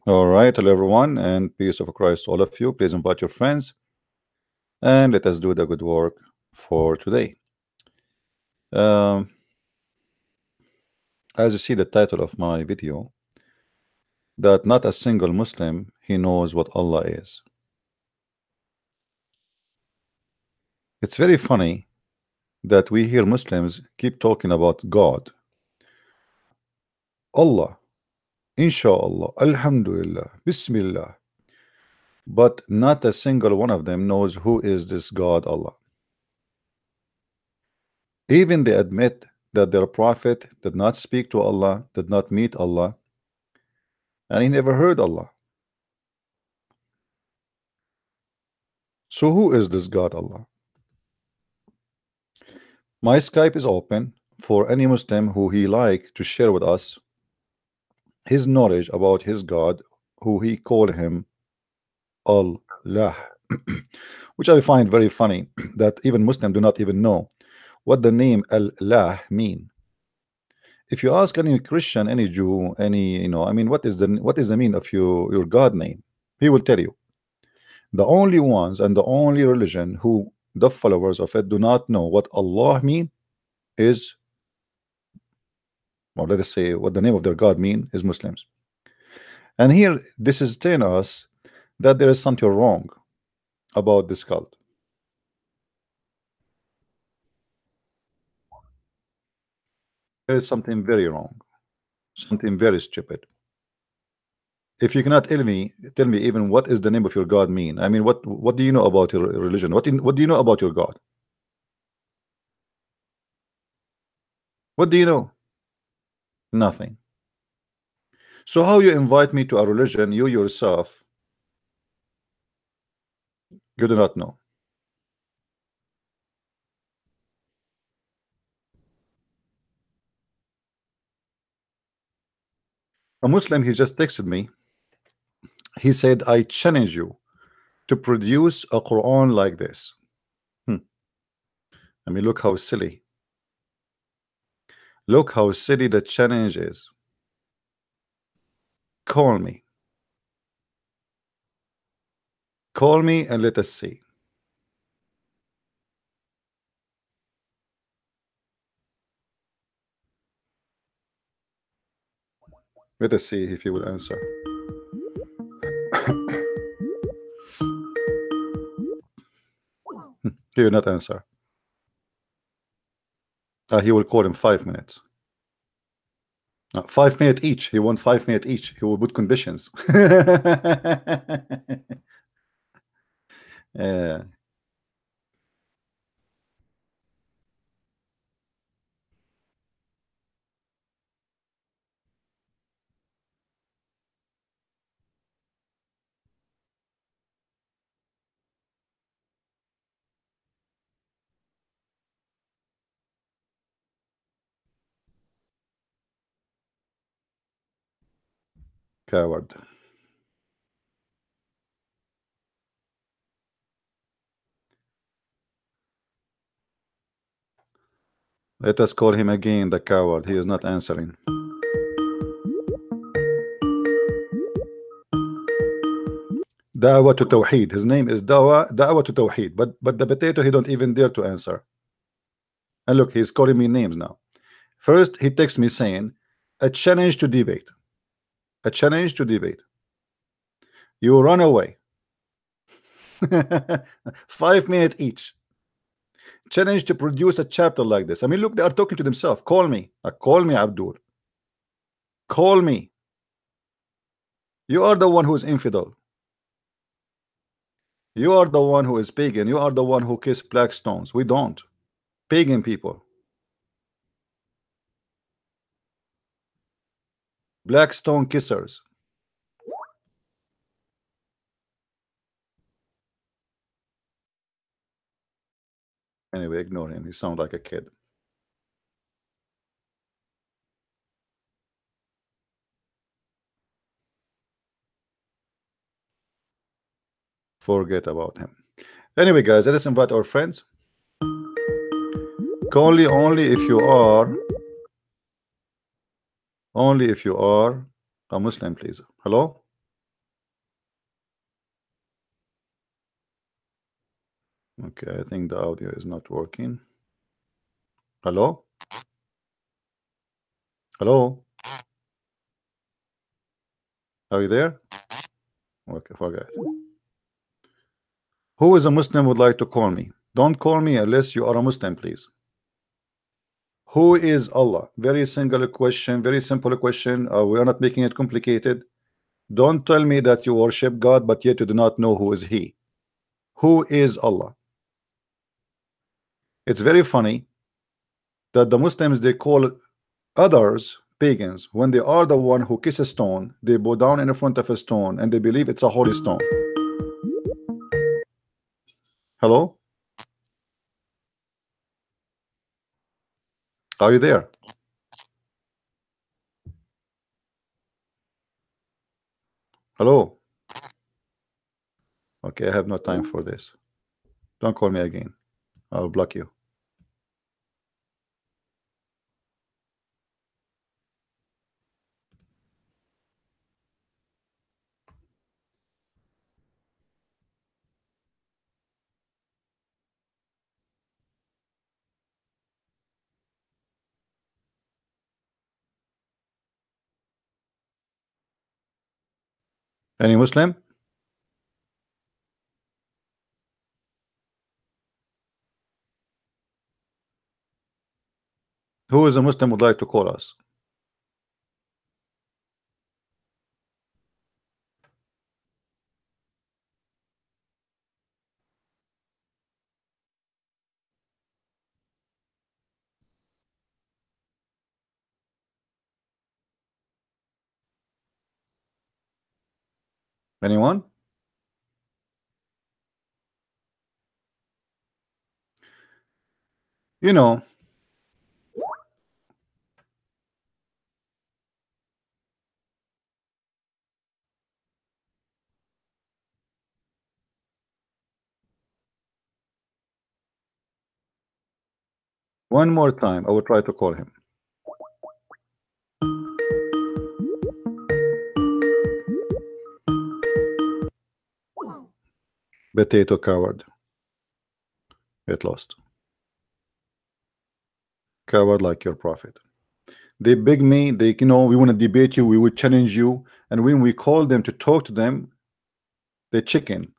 All right, hello everyone, and peace of Christ to all of you. Please invite your friends and let us do the good work for today. Um, as you see the title of my video, that not a single Muslim he knows what Allah is. It's very funny that we hear Muslims keep talking about God, Allah, Inshallah, Alhamdulillah, Bismillah, but not a single one of them knows who is this God Allah. Even they admit that their prophet did not speak to Allah, did not meet Allah, and he never heard Allah. So who is this God Allah? My Skype is open for any Muslim who he like to share with us his knowledge about his God, who he called him Allah, which I find very funny that even Muslims do not even know what the name Allah mean. If you ask any Christian, any Jew, any I mean, what is the meaning of your God name? He will tell you. The only ones and the only religion who the followers of it do not know what Allah mean is, or let us say what the name of their God mean is Muslims. And here this is telling us that there is something wrong about this cult. There is something very wrong, something very stupid. If you cannot tell me even what is the name of your God mean. I mean, what do you know about your religion? What do you know about your God? What do you know? Nothing. So how you invite me to a religion you yourself you do not know? A Muslim, he just texted me. He said, I challenge you to produce a Quran like this. I mean, look how silly. Look how silly the challenge is. Call me. Call me and let us see. Let us see if he will answer. He will not answer. He will call in 5 minutes. 5 minutes each. He wants 5 minutes each. He will put conditions. Yeah. Coward. Let us call him again the coward. He is not answering. Dawah to Tawheed. His name is Dawah to Tawheed. But the potato, he don't even dare to answer. And look, he's calling me names now. First, he texts me saying, a challenge to debate. A challenge to debate. You run away. 5 minutes each. Challenge to produce a chapter like this. I mean, look, they are talking to themselves. Call me. Call me, Abdul. Call me. You are the one who is infidel. You are the one who is pagan. You are the one who kiss black stones. We don't. Pagan people. Black stone kissers. Anyway, ignore him. He sounds like a kid. Forget about him. Anyway, guys, let us invite our friends. Only if you are a Muslim, please. Hello? Okay, I think the audio is not working. Hello? Hello? Are you there? Okay, forget. Who is a Muslim would like to call me? Don't call me unless you are a Muslim, please. Who is Allah? Very single question, very simple question. We are not making it complicated. Don't tell me that you worship God, but yet you do not know who is He. Who is Allah? It's very funny that the Muslims, they call others pagans when they are the one who kiss a stone. They bow down in front of a stone and they believe it's a holy stone. Hello? Are you there? Hello? Okay, I have no time for this. Don't call me again. I'll block you. Any Muslim? Who is a Muslim would like to call us? Anyone? You know, one more time, I will try to call him. Potato coward. Get lost. Coward like your prophet. They beg me, they, you know, we want to debate you, we would challenge you, and when we call them to talk to them, they chicken.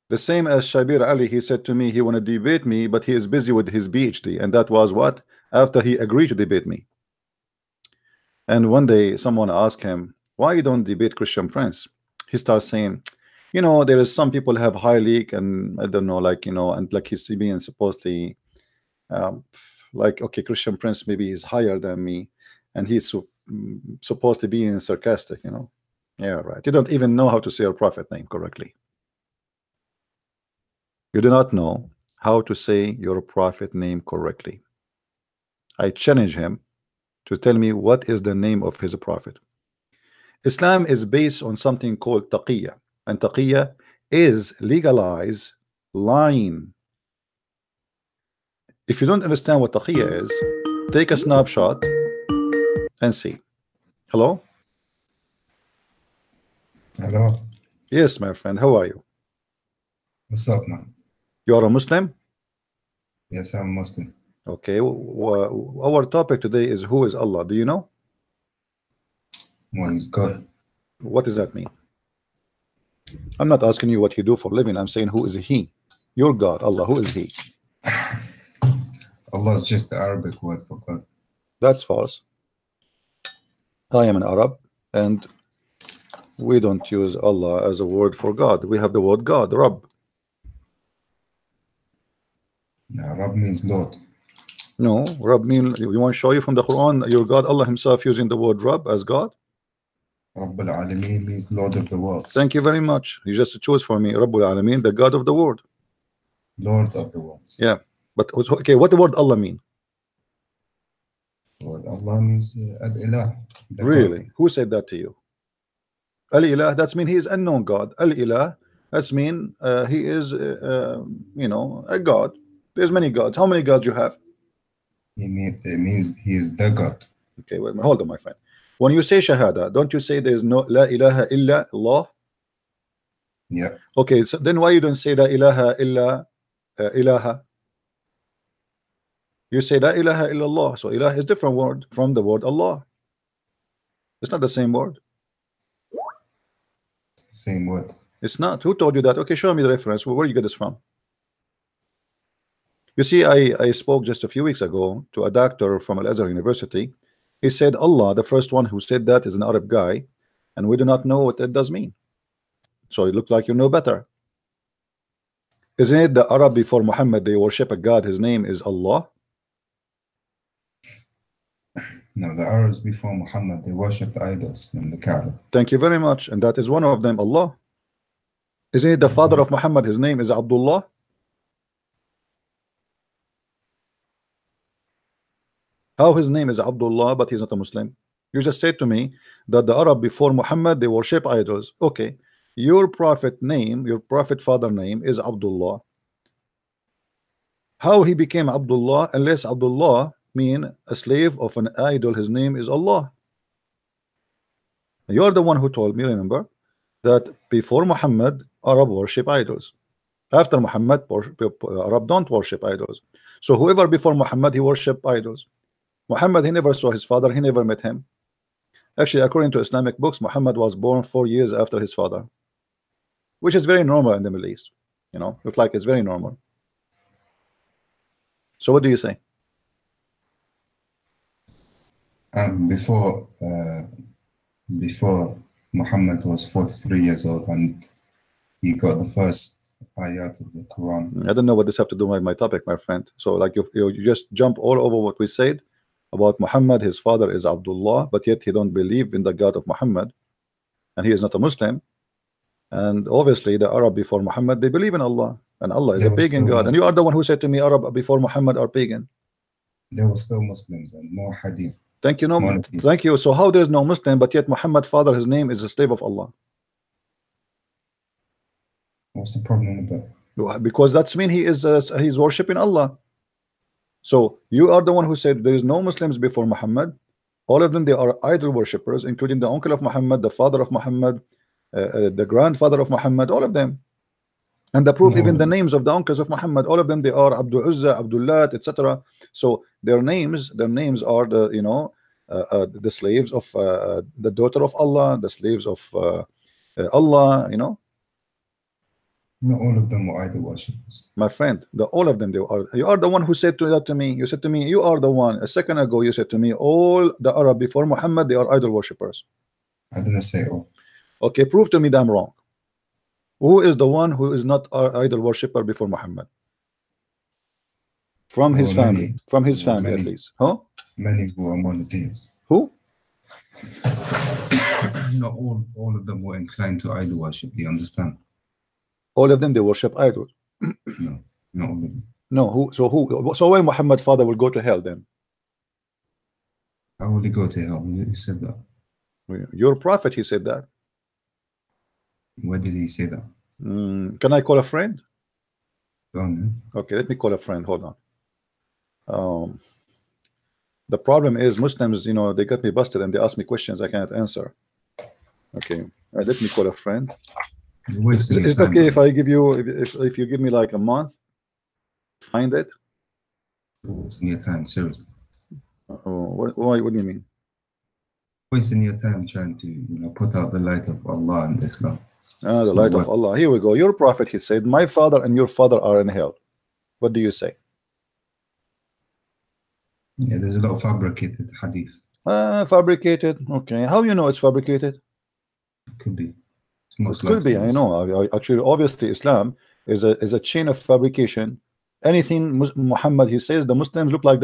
The same as Shabir Ali, he said to me he want to debate me, but he is busy with his PhD, and that was what? After he agreed to debate me. And one day someone asked him, why you don't debate Christian Prince? He starts saying, you know, there is some people have high leak, and I don't know, like, you know, and like he's being supposedly like, okay, Christian Prince maybe is higher than me, and he's supposed to be sarcastic, you know. Yeah, right. You don't even know how to say your prophet name correctly. You do not know how to say your prophet name correctly. I challenge him to tell me what is the name of his prophet. Islam is based on something called taqiyya, and taqiyya is legalize lying. If you don't understand what taqiyya is, take a snapshot and see. Hello? Hello. Yes, my friend. How are you? What's up, man? You are a Muslim? Yes, I'm Muslim. Okay. Our topic today is who is Allah? Do you know? Well, he's God. What does that mean? I'm not asking you what you do for a living. I'm saying who is He? Your God, Allah. Who is He? Allah is just the Arabic word for God. That's false. I am an Arab, and we don't use Allah as a word for God. We have the word God, Rabb. Now, Rab means Lord. No, Rabb mean, you want to show you from the Quran your God Allah himself using the word Rabb as God? Rabbul Alameen means Lord of the worlds. Thank you very much. You just choose for me Rabbul Alameen, the God of the world. Lord of the worlds. Yeah, but okay, what the word Allah mean? Well, Allah means Al-Ilah. Really? God. Who said that to you? Al-Ilah, that means he is unknown God. Al-Ilah, that's mean he is, you know, a God. There's many gods. How many gods you have? It means he is the God. Okay, wait, hold on, my friend. When you say Shahada, don't you say there's no La ilaha illa Allah? Yeah. Okay, so then why you don't say la ilaha illa ilaha? You say la ilaha illallah. So ilah is different word from the word Allah. It's not the same word. Same word. It's not. Who told you that? Okay, show me the reference. Where you get this from? You see, I spoke just a few weeks ago to a doctor from Al-Azhar University. He said Allah, the first one who said that, is an Arab guy, and we do not know what that does mean. So it looked like you know better. Isn't it the Arab before Muhammad, they worship a God, his name is Allah? No, the Arabs before Muhammad, they worshipped idols in the Kaaba. Thank you very much. And that is one of them, Allah. Isn't it the father of Muhammad, his name is Abdullah? How his name is Abdullah, but he's not a Muslim? You just said to me that the Arab before Muhammad, they worship idols. Okay, your prophet name, your prophet father name is Abdullah. How he became Abdullah unless Abdullah mean a slave of an idol, his name is Allah? You're the one who told me, remember, that before Muhammad, Arab worship idols. After Muhammad, Arab don't worship idols. So whoever before Muhammad, he worship idols. Muhammad, he never saw his father, he never met him. Actually, according to Islamic books, Muhammad was born 4 years after his father, which is very normal in the Middle East. You know, look like it's very normal. So what do you say? Before Muhammad was 43 years old and he got the first ayat of the Quran. I don't know what this have to do with my topic, my friend. So like you just jump all over what we said about Muhammad. His father is Abdullah, but yet he don't believe in the God of Muhammad, and he is not a Muslim. And obviously the Arab before Muhammad, they believe in Allah, and Allah is a pagan God. And you are the one who said to me Arab before Muhammad are pagan. There were still Muslims and more hadith. Thank you. No, thank you. So how there is no Muslim, but yet Muhammad father, his name is a slave of Allah? What's the problem with that? Because that's mean he's worshiping Allah. So you are the one who said there is no Muslims before Muhammad. All of them, they are idol worshippers, including the uncle of Muhammad, the father of Muhammad, the grandfather of Muhammad, all of them. And the proof, even the names of the uncles of Muhammad, all of them, they are Abdul Uzza, Abdullah, etc. So their names are the, you know, the slaves of the daughter of Allah, the slaves of Allah, you know. Not all of them were idol worshippers. My friend, all of them, they are. You are the one who said that to me. You said to me, you are the one. A second ago, you said to me, all the Arab before Muhammad, they are idol worshippers. I didn't say all. Okay, prove to me that I'm wrong. Who is the one who is not an idol worshipper before Muhammad? From his family. From his family, at least. Huh? Many who are monotheists. Who? Not all of them were inclined to idol worship. Do you understand? All of them, they worship idols. No, not all of them. No, who? So why Muhammad's father will go to hell then? How will he go to hell? He said that. Your prophet, he said that. Where did he say that? Can I call a friend? Go on, man. Okay, let me call a friend. Hold on. The problem is Muslims, you know, they got me busted and they ask me questions I cannot answer. Okay, let me call a friend. Is it okay if I give you, if you give me like a month, find it? Wasting your time, seriously. What do you mean? Wasting your time trying to, you know, put out the light of Allah and Islam. The light of Allah. Here we go. Your prophet, he said, my father and your father are in hell. What do you say? Yeah, there's a lot of fabricated hadith. Fabricated. Okay. How you know it's fabricated? Could be. It could be. I know. Actually, obviously, Islam is a chain of fabrication. Anything Muhammad he says, the Muslims look like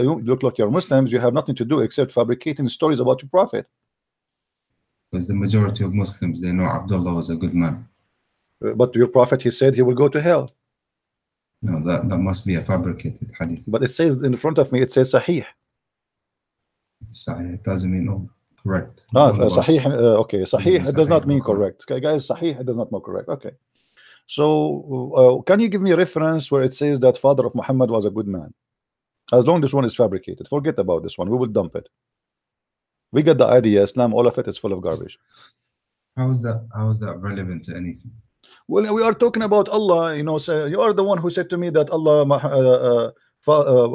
you're Muslims. You have nothing to do except fabricating stories about your prophet. Because the majority of Muslims, they know Abdullah was a good man. But your prophet, he said he will go to hell. No, that must be a fabricated hadith. But it says in front of me, it says Sahih. Sahih, it doesn't mean correct. Sahih, okay, Sahih, it does not mean correct. Okay, guys, Sahih, it does not mean correct. Okay. So, can you give me a reference where it says that father of Muhammad was a good man? As long as this one is fabricated, forget about this one. We will dump it. We get the idea. Islam, all of it is full of garbage. How is that relevant to anything? Well, we are talking about Allah, you know. So you are the one who said to me that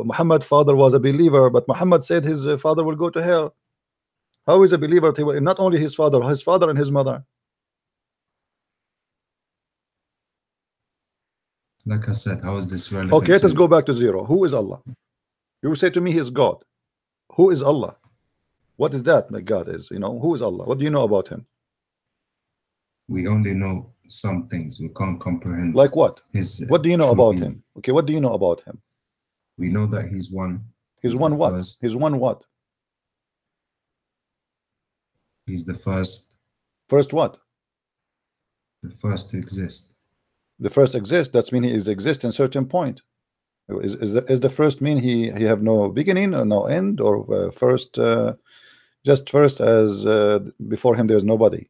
Muhammad's father was a believer, but Muhammad said his father will go to hell. How is a believer? Not only his father and his mother. Like I said, how is this relevant? Okay, let us go back to zero. Who is Allah? You say to me, He is God. Who is Allah? What is that? My God is. You know, who is Allah? What do you know about Him? We only know some things. We can't comprehend. Like what? What do you know about being. Him? Okay, what do you know about Him? We know that He's one. He's one what? First. He's one what? He's the first. First what? The first to exist. The first exist. That's mean He is exist in certain point. Is the first mean he have no beginning or no end, or first just first as before Him there's nobody?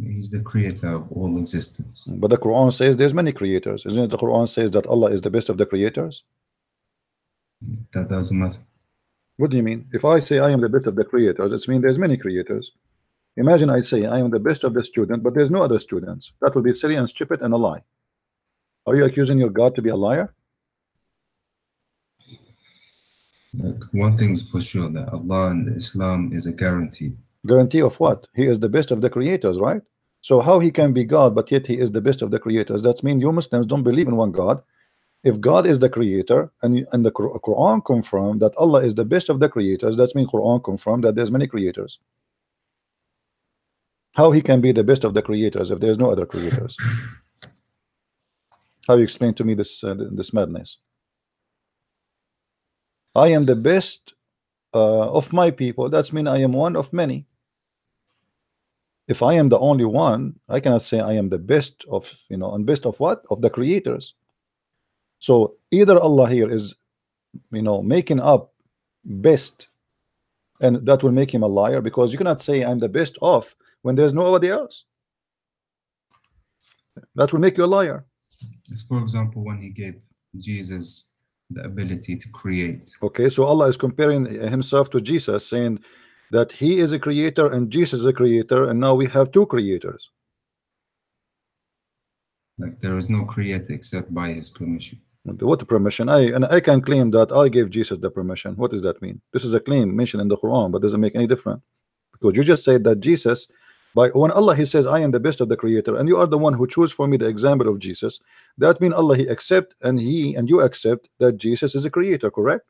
He's the creator of all existence. But the Quran says there's many creators. Isn't it? The Quran says that Allah is the best of the creators. That doesn't matter. What do you mean? If I say I am the best of the creators, it means there's many creators. Imagine I say I am the best of the student, but there's no other students. That would be silly and stupid and a lie. Are you accusing your God to be a liar? Like, one thing's for sure, that Allah and Islam is a guarantee. Guarantee of what? He is the best of the creators, right? So how He can be God, but yet He is the best of the creators? That means you Muslims don't believe in one God. If God is the creator, and the Quran confirmed that Allah is the best of the creators, that means Quran confirmed that there's many creators. How He can be the best of the creators if there's no other creators? How you explain to me this madness? I am the best of my people. That means I am one of many. If I am the only one, I cannot say I am the best of, you know, and best of what? Of the creators. So either Allah here is, you know, making up best, and that will make Him a liar, because you cannot say I'm the best of when there's nobody else. That will make you a liar. It's, for example, when He gave Jesus the ability to create. Okay, so Allah is comparing Himself to Jesus, saying that He is a creator and Jesus is a creator, and now we have two creators. Like, there is no creator except by His permission. What permission? I can claim that I gave Jesus the permission. What does that mean? This is a claim mentioned in the Quran, but doesn't make any difference, because you just said that Jesus, when Allah He says I am the best of the creator, and you are the one who chose for me the example of Jesus, that means Allah He accept, and you accept that Jesus is a creator, correct?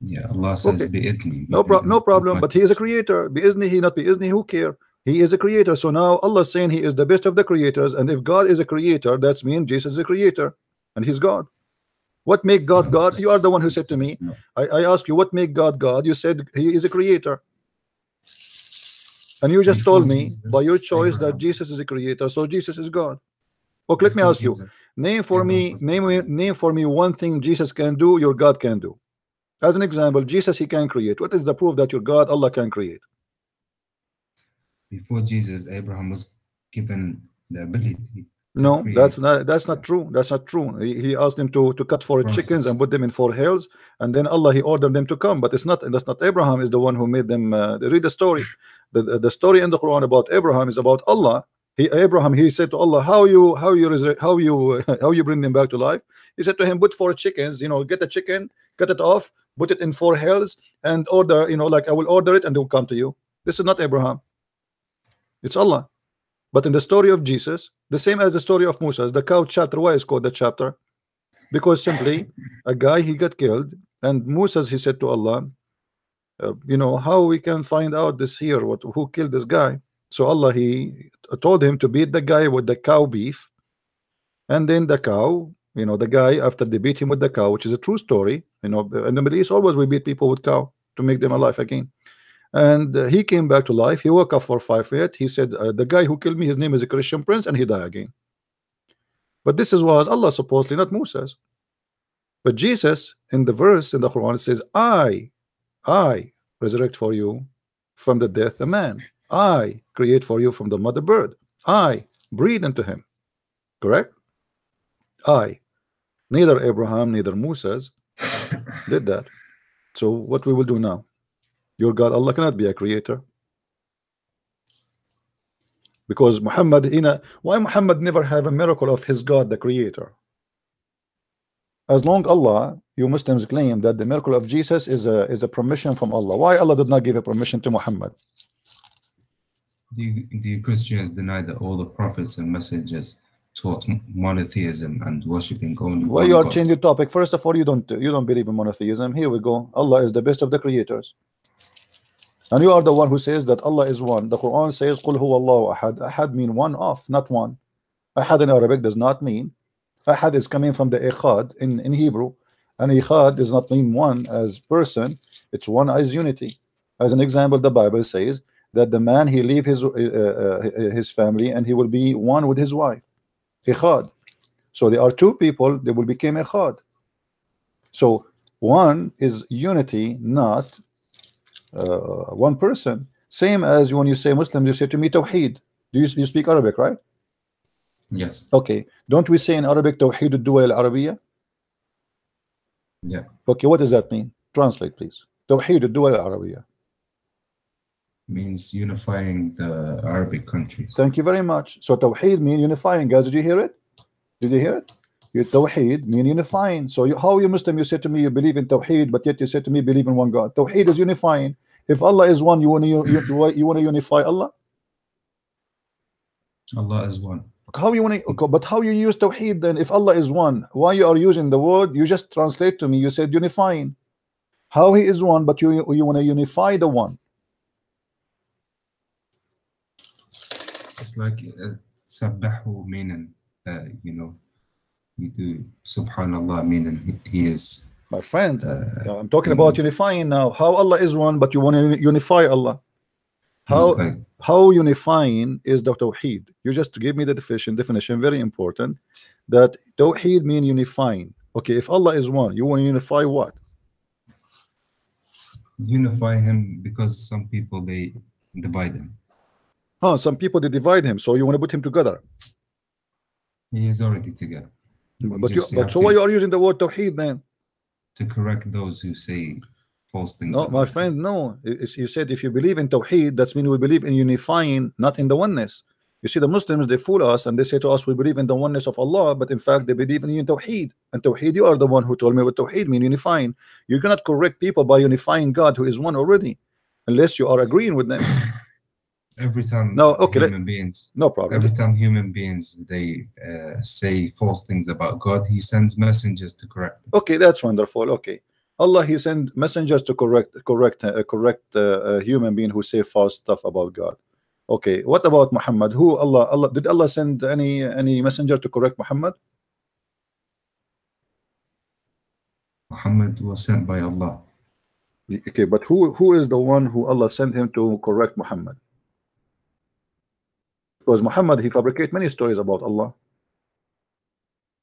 Yeah, Allah says okay. No problem, but He is a creator. Bi'izni, He not bi'izni, who care? He is a creator. So now Allah is saying He is the best of the creators, and if God is a creator, that means Jesus is a creator, and He's God. What make God God? You are the one who said to me, I asked you, what make God God? You said He is a creator. And you just told me by your choice that Jesus is a creator, so Jesus is God. Okay, let me ask you, name for me one thing Jesus can do, your God can do. As an example, Jesus, He can create. What is the proof that your God, Allah, can create? Before Jesus, Abraham was given the ability. No, that's not true. That's not true. He asked him to cut 4 chickens and put them in 4 hills, and then Allah He ordered them to come. But that's not Abraham is the one who made them. Read the story. The story in the Quran about Abraham is about Allah. Abraham, he said to Allah, how you bring them back to life? He said to him, put 4 chickens. You know, get a chicken, cut it off, put it in 4 hills, and order. You know, like I will order it, and they will come to you. This is not Abraham. It's Allah. But in the story of Jesus, the same as the story of Moses, the cow chapter, why is called the chapter? Because simply a guy, he got killed, and Moses, he said to Allah, you know, how we can find out this here, who killed this guy? So Allah, He told him to beat the guy with the cow beef, and then the cow, you know, the guy, after they beat him with the cow, which is a true story, you know, in the Middle East always we beat people with cow to make them alive again. And he came back to life. He woke up for 5 feet. He said, the guy who killed me, his name is a Christian prince, and he died again. But this was Allah supposedly, not Moses. But Jesus, in the verse in the Quran, it says, I resurrect for you from the death a man. I create for you from the mother bird. I breathe into him. Correct? Neither Abraham, neither Moses did that. So what we will do now? Your God, Allah, cannot be a creator. Because Muhammad, why Muhammad never have a miracle of his God, the Creator? As long Allah, you Muslims claim that the miracle of Jesus is a permission from Allah. Why Allah did not give a permission to Muhammad? Do you Christians deny that all the prophets and messengers taught monotheism and worshipping only Why one you are God? changing the topic? First of all, you don't believe in monotheism. Here we go. Allah is the best of the creators. And you are the one who says that Allah is one. The Quran says, "Qul huwa Allahu ahad." Ahad mean one of, not one. Ahad in Arabic does not mean. Ahad is coming from the ikhad in Hebrew. And ikhad does not mean one as person. It's one as unity. As an example, the Bible says that the man, he leave his family and he will be one with his wife. Ikhad. So there are two people, they will become ikhad. So one is unity, not one person. Same as when you say Muslim, you say to me Tawheed. You speak Arabic, right? Yes. Okay. Don't we say in Arabic Tawheed al-Duwal al-Arabiya? Yeah. Okay, what does that mean? Translate, please. Tawheed al-Duwal al-Arabiya means unifying the Arabic countries. Thank you very much. So Tawheed mean unifying, guys. Did you hear it? Did you hear it? Your Tawheed mean unifying. So how you Muslim, you said to me you believe in Tawheed, but yet you said to me believe in one God. Tawheed is unifying. If Allah is one, you want to unify Allah? Allah is one. How you want to? But how you use Tawheed then? If Allah is one, why you are using the word? You just translate to me. You said unifying. How He is one, but you want to unify the one? It's like Sabbahu meaning, you know, we do Subhanallah meaning He is. My friend, I'm talking about unifying now. How Allah is one, but you want to unify Allah? How unifying is the Tawheed? You just give me the definition, very important. That Tawheed mean unifying. Okay, if Allah is one, you want to unify what? Unify Him because some people they divide Him. Oh, some people they divide Him, so you want to put Him together. He is already together. But so why you are using the word Tawheed then? To correct those who say false things. No, my friend, no. You said if you believe in Tawheed, that's mean we believe in unifying, not in the oneness. You see, the Muslims, they fool us and they say to us, we believe in the oneness of Allah, but in fact, they believe in Tawheed. And Tawheed, you are the one who told me what Tawheed mean, unifying. You cannot correct people by unifying God who is one already, unless you are agreeing with them. Every time human beings, no problem. Every time human beings they say false things about God, He sends messengers to correct them. Okay, that's wonderful. Okay, Allah, He sent messengers to correct a human being who say false stuff about God. Okay, what about Muhammad? Did Allah send any messenger to correct Muhammad? Muhammad was sent by Allah. Okay, but who is the one who Allah sent him to correct Muhammad? Because Muhammad, he fabricates many stories about Allah.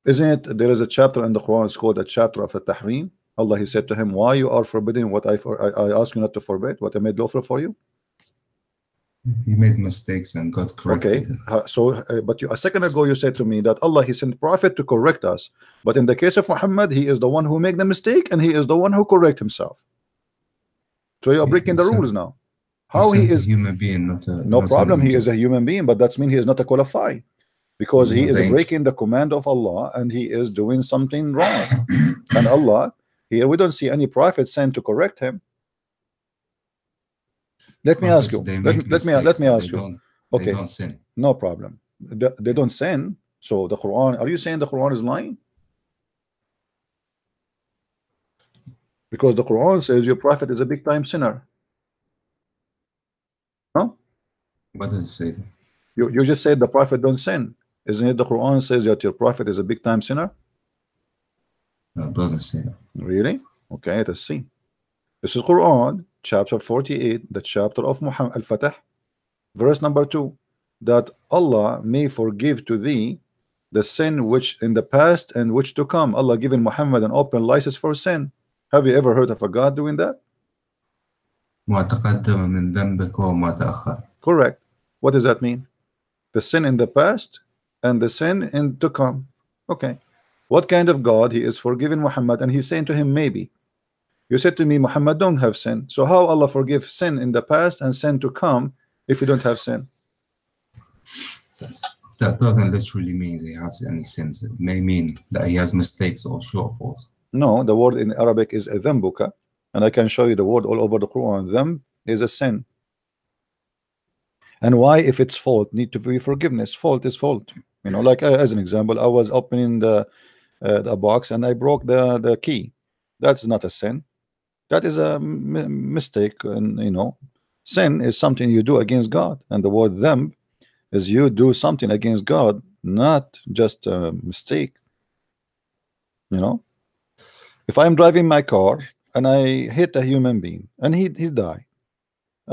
Isn't it? There is a chapter in the Quran, it's called a chapter of At-Tahrim. Allah, He said to him, why you are forbidding what I ask you not to forbid, what I made lawful for you? He made mistakes and God corrected him. But a second ago you said to me that Allah, He sent prophet to correct us. But in the case of Muhammad, he is the one who made the mistake and he is the one who correct himself. So you are breaking the rules now. How he is a human being, no problem. He is a human being, but that's mean he is not a qualified, because he is breaking the command of Allah and he is doing something wrong. And Allah, here we don't see any prophet sent to correct him. Let me ask you. Let me ask you. Okay. They don't sin. No problem. They don't sin. So the Quran. Are you saying the Quran is lying? Because the Quran says your prophet is a big time sinner. No? What does it say? You just said the prophet don't sin. Isn't it the Quran says that your prophet is a big time sinner? No, it doesn't say that. Really? Okay, let's see. This is Quran, chapter 48, the chapter of Muhammad al-Fatah, verse number 2, that Allah may forgive to thee the sin which in the past and which to come. Allah giving Muhammad an open license for sin. Have you ever heard of a God doing that? Correct. What does that mean? The sin in the past and the sin in to come. Okay. What kind of God? He is forgiving Muhammad and he's saying to him, maybe. You said to me, Muhammad don't have sin. So how Allah forgive sin in the past and sin to come if you don't have sin? That doesn't literally mean he has any sins. It may mean that he has mistakes or shortfalls. No, the word in Arabic is dhanbuka, and I can show you the word all over the Quran. Dhanb is a sin. And why, if it's fault, need to be forgiveness? Fault is fault. You know, like as an example, I was opening the box and I broke the key. That's not a sin. That is a mistake. And you know, sin is something you do against God, and the word dhanb is you do something against God, not just a mistake. You know, if I'm driving my car and I hit a human being and he die,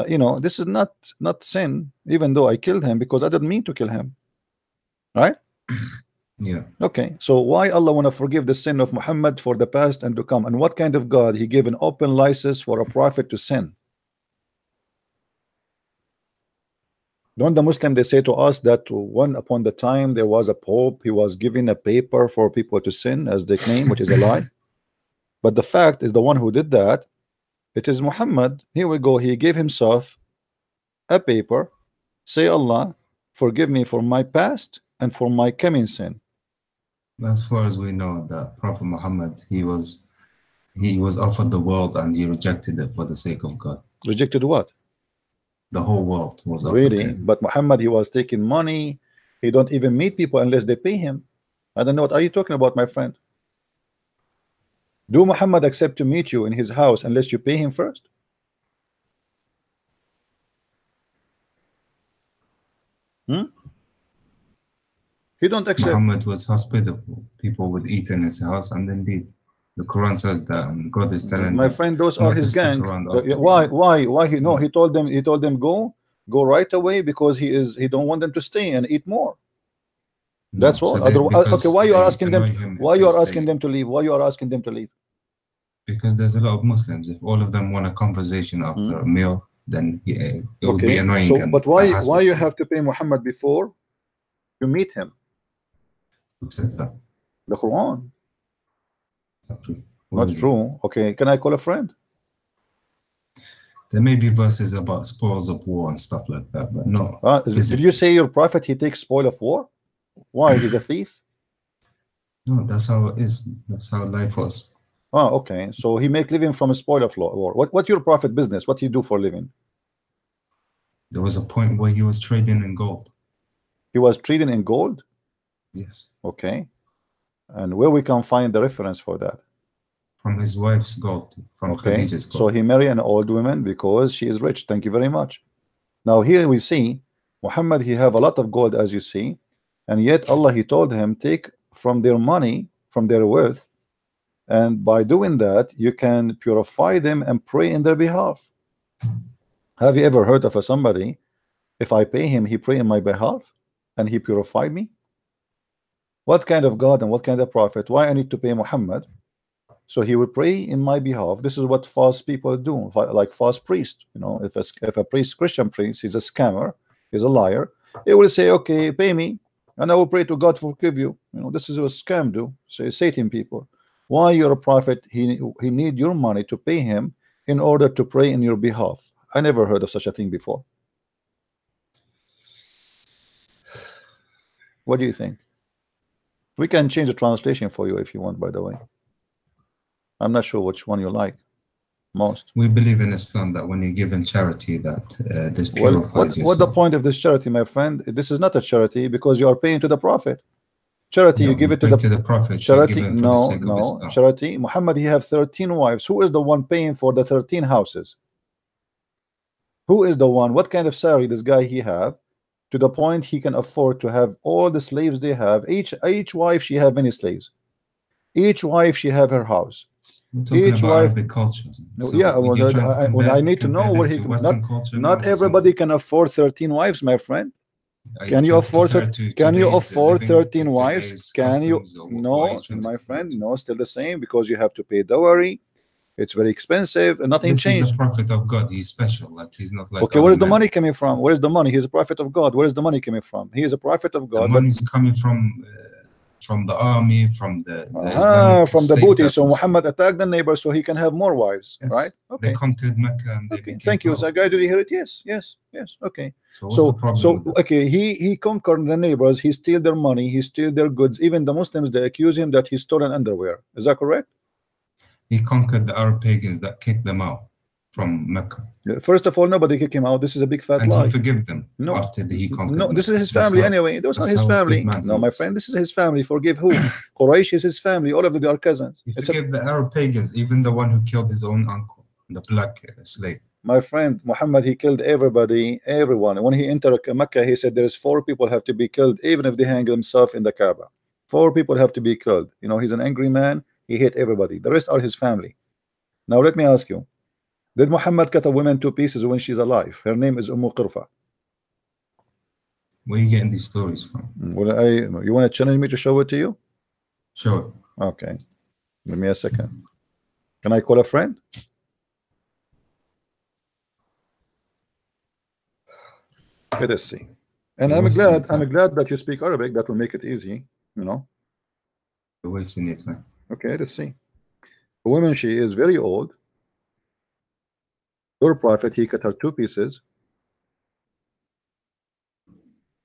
you know, this is not sin, even though I killed him, because I didn't mean to kill him, right? Yeah. Okay, so why Allah want to forgive the sin of Muhammad for the past and to come? And what kind of God? He gave an open license for a prophet to sin. Don't the Muslim, they say to us that one upon the time there was a pope, he was giving a paper for people to sin, as they claim, which is a lie. But the fact is, the one who did that, it is Muhammad. Here we go. He gave himself a paper, say, Allah, forgive me for my past and for my coming sin. As far as we know, that Prophet Muhammad, he was offered the world and he rejected it for the sake of God. Rejected what? The whole world was offered Really? to him. But Muhammad, he was taking money. He don't even meet people unless they pay him. I don't know, what are you talking about, my friend? Do Muhammad accept to meet you in his house unless you pay him first? He don't accept. Muhammad was hospitable. People would eat in his house and then leave. The Quran says that, and God is telling My them, friend, those are not his just the gang. Quran, Why he no, he told them go right away, because he don't want them to stay and eat more. That's all. Okay, why you are asking them? Why you are asking them to leave? Why you are asking them to leave? Because there's a lot of Muslims. If all of them want a conversation after a meal, then it would be annoying. So, but why you have to pay Muhammad before you meet him? Who said that? The Quran. What Not is it? true. Okay, can I call a friend? There may be verses about spoils of war and stuff like that, but no. Did you say your prophet, he takes spoil of war? Why? He's a thief? No, that's how it is. That's how life was. Oh, okay. So he make living from a spoil of war. What your prophet business? What he do for living? There was a point where he was trading in gold. He was trading in gold? Yes. Okay. And where we can find the reference for that? From his wife's gold, from Khadija's gold. So he married an old woman because she is rich. Thank you very much. Now here we see Muhammad, he have a lot of gold, as you see, and yet Allah, he told him, take from their money, from their wealth, and by doing that you can purify them and pray in their behalf. Have you ever heard of somebody, if I pay him, he pray in my behalf and he purified me? What kind of God and what kind of prophet? Why I need to pay Muhammad so he will pray in my behalf? This is what false people do, like false priest. You know, if a priest, Christian priest, he's a scammer, he's a liar, he will say, okay, pay me and I will pray to God forgive you. You know, this is what scam do. So Satan people. Why you're a prophet? He need your money to pay him in order to pray in your behalf. I never heard of such a thing before. What do you think? We can change the translation for you if you want, by the way. I'm not sure which one you like most. We believe in Islam that when you give in charity, that this purifies yourself. What's the point of this charity, my friend? This is not a charity because you are paying to the prophet. Charity, No, you give it to the prophet. Charity, no. Charity, Muhammad, he have 13 wives. Who is the one paying for the 13 houses? Who is the one? What kind of salary this guy he have, to the point he can afford to have all the slaves they have? Each wife, she have many slaves. Each wife, she have her house. Each wife. Cultures. So yeah, well, I need to know where he can. Not everybody can afford 13 wives, my friend. Can you afford 13 wives? Can you? No, my friend, no, still the same, because you have to pay dowry. It's very expensive and nothing changed. He's the prophet of God. He's special. Like he's not like. Okay, where is the money coming from? Where is the money? He's a prophet of God. Where is the money coming from? He is a prophet of God. The money's coming from from the army, from the Islamic from the state booty. that So was- Muhammad attacked the neighbors so he can have more wives, Yes. right? They Okay. conquered Mecca and they Okay. became Thank you. powerful. Zagai, did you hear it? Yes. Yes. Yes. Okay. So what's the problem with that? Okay, he conquered the neighbors, he steal their money, he steal their goods. Even the Muslims, they accuse him that he stolen underwear. Is that correct? He conquered the Arab pagans that kicked them out from Mecca. First of all, nobody kicked him out. This is a big fat And lie. he forgave them No. after he conquered No, this is Mecca. his That's family how- anyway. Those are that's his how a family. good man No, my works. friend, this is his family. Forgive who? Quraysh is his family. All of them are cousins. He It's a, forgave the Arab pagans, even the one who killed his own uncle, the black slave. my friend, Muhammad, he killed everybody, everyone. When he entered Mecca, he said there's 4 people have to be killed, even if they hang themselves in the Kaaba. 4 people have to be killed. You know, he's an angry man. He hate everybody. The rest are his family. Now let me ask you, did Muhammad cut a woman to pieces when she's alive? Her name is Qirfa. Where are you getting these stories from? Well, you want to challenge me to show it to you? Sure. Okay. Give me a second. Can I call a friend? Let us see. And You're I'm wasting glad your time. that you speak Arabic. That will make it easy, you know. You're wasting your time. Okay, let's see. A woman, she is very old. Your prophet, he cut her 2 pieces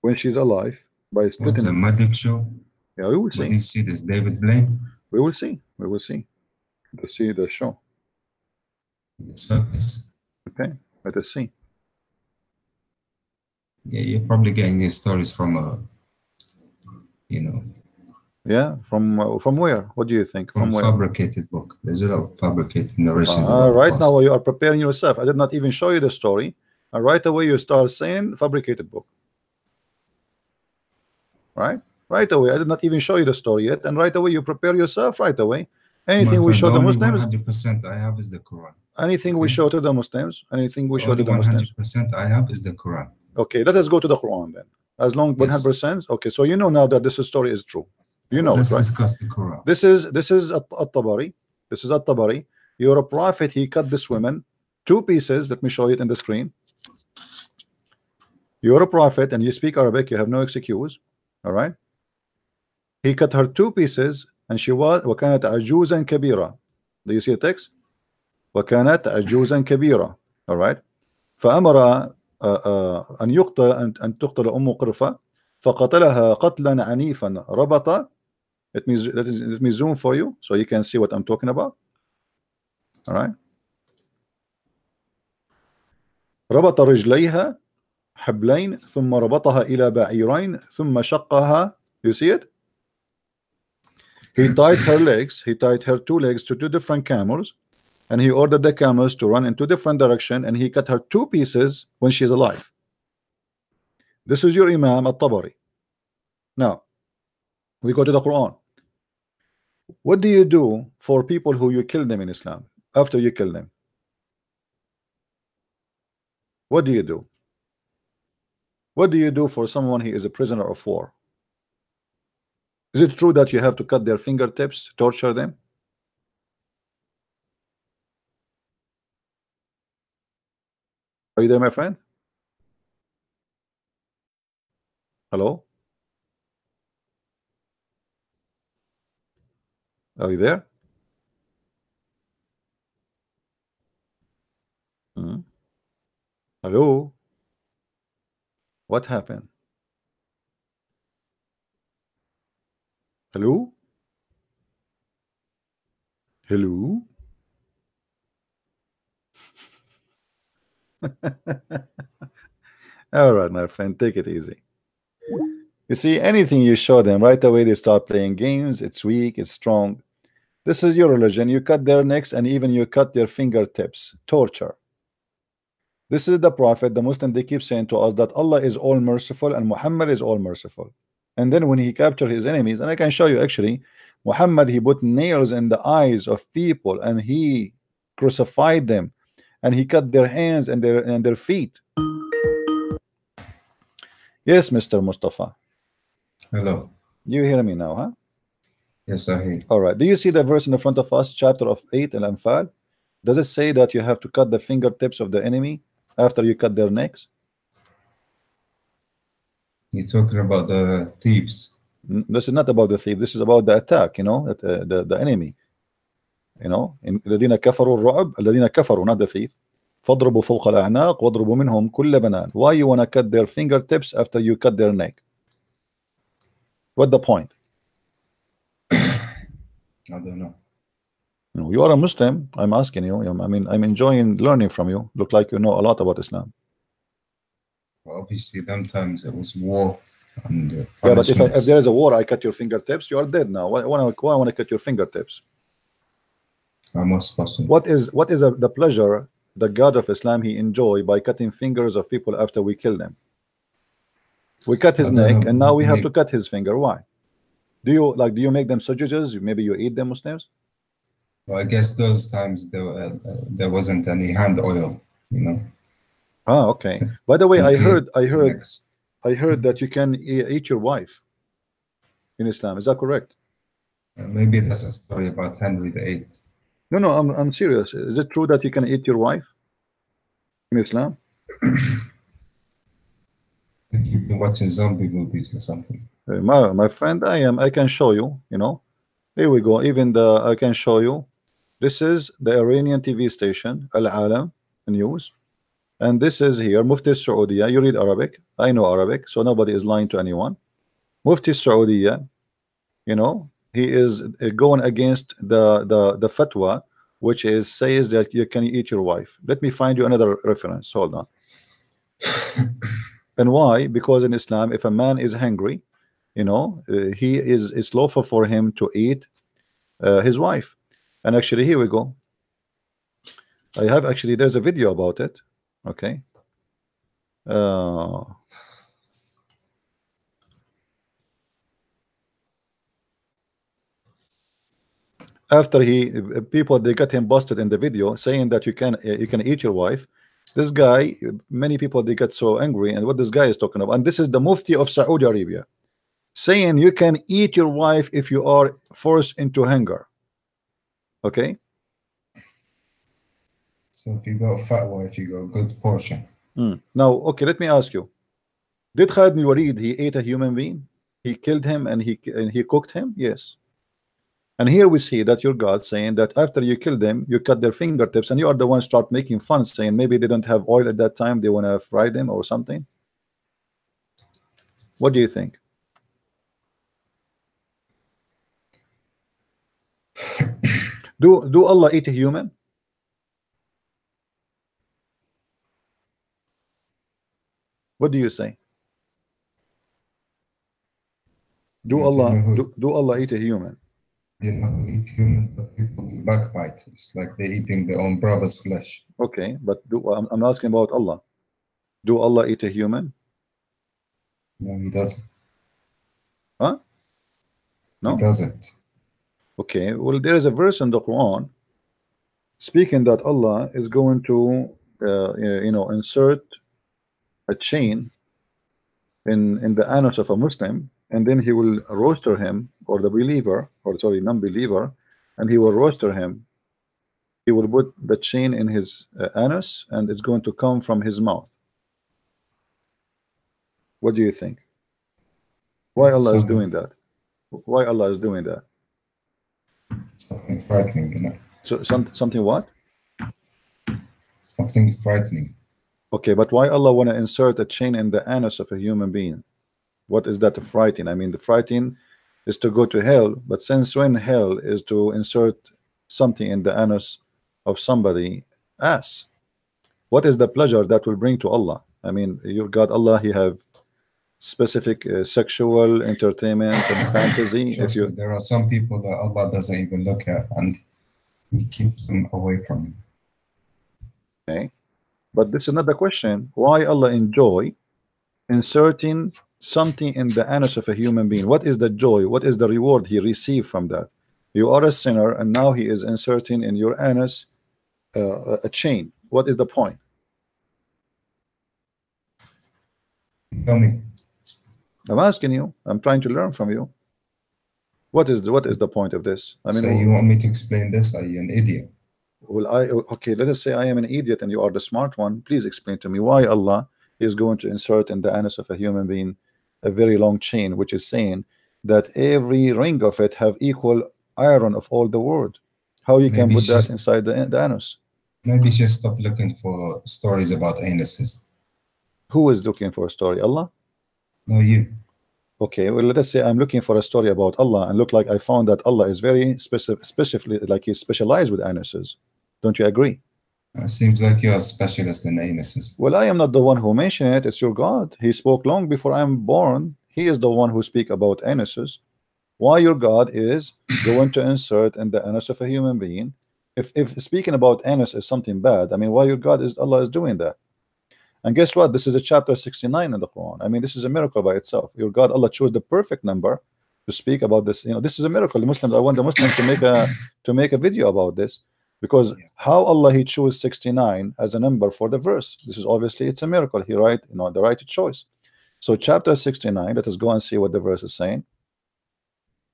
when she's alive by What's a splitting. magic show? Yeah, we will What do see. you see this David Blaine? We will see. We will see. Let's see the show. The circus. Okay, let us see. Yeah, you're probably getting these stories from a, you know, Yeah, from where? What do you think? from From where? fabricated book. There's a lot of fabricated narrations. Right now you are preparing yourself. I did not even show you the story, and right away you start saying fabricated book. Right away. I did not even show you the story yet, and right away you prepare yourself. Right away, anything we show the Muslims, 100% I have is the Quran. anything we show to the Muslims, anything we show to Only the Muslims. 100% I have is the Quran. Okay, let us go to the Quran then. As long 100%. Okay, so you know now that this story is true. You know, Let's it, right? discuss the Quran. This is At-Tabari. This is At-Tabari. Your prophet, he cut this woman 2 pieces. Let me show it in the screen. You're a prophet and you speak Arabic, you have no excuse. All right. He cut her 2 pieces and she was وكانت عجوزا كبيرة. Do you see the text? وكانت عجوزا كبيرة. All right. فأمر أن يقتل أن تقتل أم قرفة فقتلها قتلا عنيفا ربط. Let me zoom for you so you can see what I'm talking about. All right. ربط رجليها حبلين ثم ربطها إلى بعيرين ثم شقها. You see it? He tied her legs. He tied her 2 legs to 2 different camels, and he ordered the camels to run in 2 different directions, and he cut her 2 pieces when she's alive. This is your Imam At-Tabari. Now we go to the Quran. What do you do for people who you kill them in Islam after you kill them? What do you do? What do you do for someone who is a prisoner of war? Is it true that you have to cut their fingertips, torture them? Are you there, my friend? Hello? Are you there? Hello? What happened? Hello? Hello? All right, my friend, take it easy. You see, anything you show them, right away they start playing games. It's weak, it's strong. This is your religion. You cut their necks and even you cut their fingertips. Torture. This is the prophet. The Muslim, they keep saying to us that Allah is all merciful and Muhammad is all merciful. And then when he captured his enemies, and I can show you actually, Muhammad, he put nails in the eyes of people and he crucified them and he cut their hands and their feet. Yes, Mr. Mustafa. Hello. You hear me now, huh? Yes, I hear. All right. Do you see the verse in the front of us, chapter of 8 Al-Anfal? Does it say that you have to cut the fingertips of the enemy after you cut their necks? You're talking about the thieves. This is not about the thief. This is about the attack. You know, the enemy. You know, الذين كفروا الرعب الذين كفروا, not the thief. فاضربوا فوق الأعناق واضربوا منهم كل بنان. Why you wanna cut their fingertips after you cut their neck? What the point? I don't know. No, you are a Muslim. I'm asking you. I mean, I'm enjoying learning from you. Look like you know a lot about Islam. Well, obviously, them times it was war and Yeah, but if punishments. there is a war, I cut your fingertips, you are dead now. Why want to cut your fingertips? Most possible. What is the pleasure the God of Islam he enjoy by cutting fingers of people after we kill them? We cut his I don't neck, know. and now we have to cut his finger. Why? Do you make them sujudas? Maybe you eat them, Muslims? Well, I guess those times there wasn't any hand oil, you know. Ah, okay. By the way, I heard Next. that you can eat your wife in Islam. Is that correct? Maybe that's a story about Henry VIII. No, I'm serious. Is it true that you can eat your wife in Islam? You've been watching zombie movies or something. My friend, I can show you. You know, here we go. Even I can show you. This is the Iranian TV station, Al Alam News, and this is here Mufti Saudiya. You read Arabic. I know Arabic, so nobody is lying to anyone. Mufti Saudiya, you know, he is going against the fatwa, which says that you can eat your wife. Let me find you another reference. Hold on. And why? Because in Islam, if a man is hungry, you know, it's lawful for him to eat his wife. And actually, here we go. I have actually, there's a video about it. Okay. After people, they got him busted in the video saying that you can eat your wife. This guy, many people, they got so angry, and what this guy is talking about, and this is the Mufti of Saudi Arabia saying you can eat your wife if you are forced into hunger. Okay. So if you got a fat wife, you got a good portion. Now, okay, let me ask you: did Khalid bin Walid he ate a human being? He killed him and he cooked him? Yes. And here we see that your God saying that after you kill them, you cut their fingertips, and you are the one start making fun, saying maybe they don't have oil at that time, they want to fry them or something. What do you think? Do Allah eat a human? What do you say? Do Allah eat a human? You know, eat human, but people backbite. It's like they're eating their own brother's flesh. Okay, but I'm asking about Allah. Do Allah eat a human? No, he doesn't. Huh? No, he doesn't. Okay, well, there is a verse in the Quran speaking that Allah is going to insert a chain in the anus of a Muslim, and then he will roaster him, or the believer, or sorry, non-believer, and he will roaster him. He will put the chain in his anus, and it's going to come from his mouth. What do you think? Why Allah is doing that? Why Allah is doing that? Something frightening, you know. So something what? Something frightening. Okay, but why Allah want to insert a chain in the anus of a human being? What is that frightening? I mean, the frightening is to go to hell, but since when hell is to insert something in the anus of somebody ass? What is the pleasure that will bring to Allah? I mean, your God Allah, he have specific sexual entertainment and fantasy. There are some people that Allah doesn't even look at, and he keeps them away from him. Okay, but this is not the question. Why Allah enjoy inserting something in the anus of a human being? What is the joy? What is the reward he received from that? You are a sinner, and now he is inserting in your anus a chain. What is the point? Tell me. I'm asking you. I'm trying to learn from you. What is the point of this? I mean, so you want me to explain this? Are you an idiot? Well, okay, let us say I am an idiot and you are the smart one. Please explain to me why Allah is going to insert in the anus of a human being a very long chain, which is saying that every ring of it have equal iron of all the world. How you can Maybe put that just inside the anus? maybe just stop looking for stories about anuses. Who is looking for a story? Allah? No, you. Okay, well, let us say I'm looking for a story about Allah and look like I found that Allah is very specifically, like he's specialized with anuses. Don't you agree? Seems like you're a specialist in anuses. Well, I am not the one who mentioned it. It's your God. He spoke long before I am born. He is the one who speak about anuses. Why your God is going to insert in the anus of a human being? If speaking about anus is something bad, I mean, why your God is Allah is doing that? And guess what? This is a chapter 69 in the Quran. I mean, this is a miracle by itself. Your God, Allah chose the perfect number to speak about this. You know, this is a miracle. The Muslims, I want the Muslims to make a video about this, because Yeah. how Allah he chose 69 as a number for the verse. This is obviously it's a miracle. He the right choice. So chapter 69. Let us go and see what the verse is saying.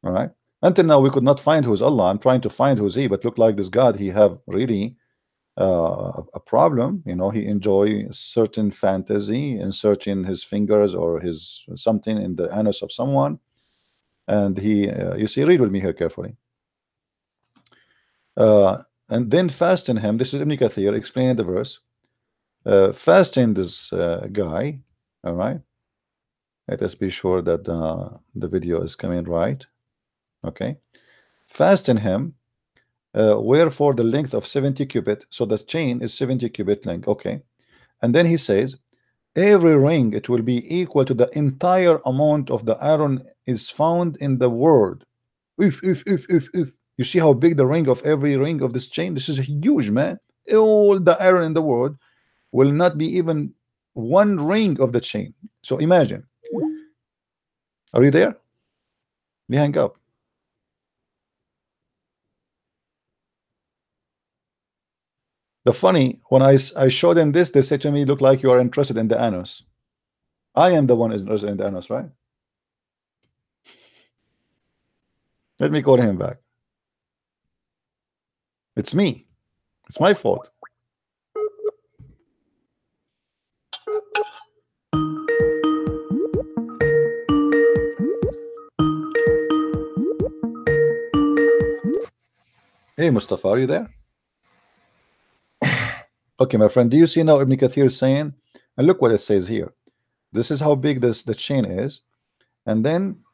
All right. Until now, we could not find who's Allah. I'm trying to find who's he, but look like this God. He have really a problem. You know, he enjoy certain fantasy, inserting his fingers or his something in the anus of someone, and he you see, read with me here carefully. And then fasting him. This is Ibn Kathir explaining the verse. Fasting this guy. All right. Let us be sure that the video is coming right. Okay. Fasting him. Wherefore the length of 70 cubit, so the chain is 70 cubit length. Okay, and then he says every ring it will be equal to the entire amount of the iron is found in the world. If. You see how big the ring of every ring of this chain? This is huge, man. All the iron in the world will not be even one ring of the chain. So imagine. Are you there? We hang up. The funny, when I showed them this, they said to me, look like you are interested in the anus. I am the one is interested in the anus, right? Let me call him back. It's me. It's my fault. Hey, Mustafa, are you there? Okay, my friend, do you see now Ibn Kathir is saying, and look what it says here. This is how big the chain is. And then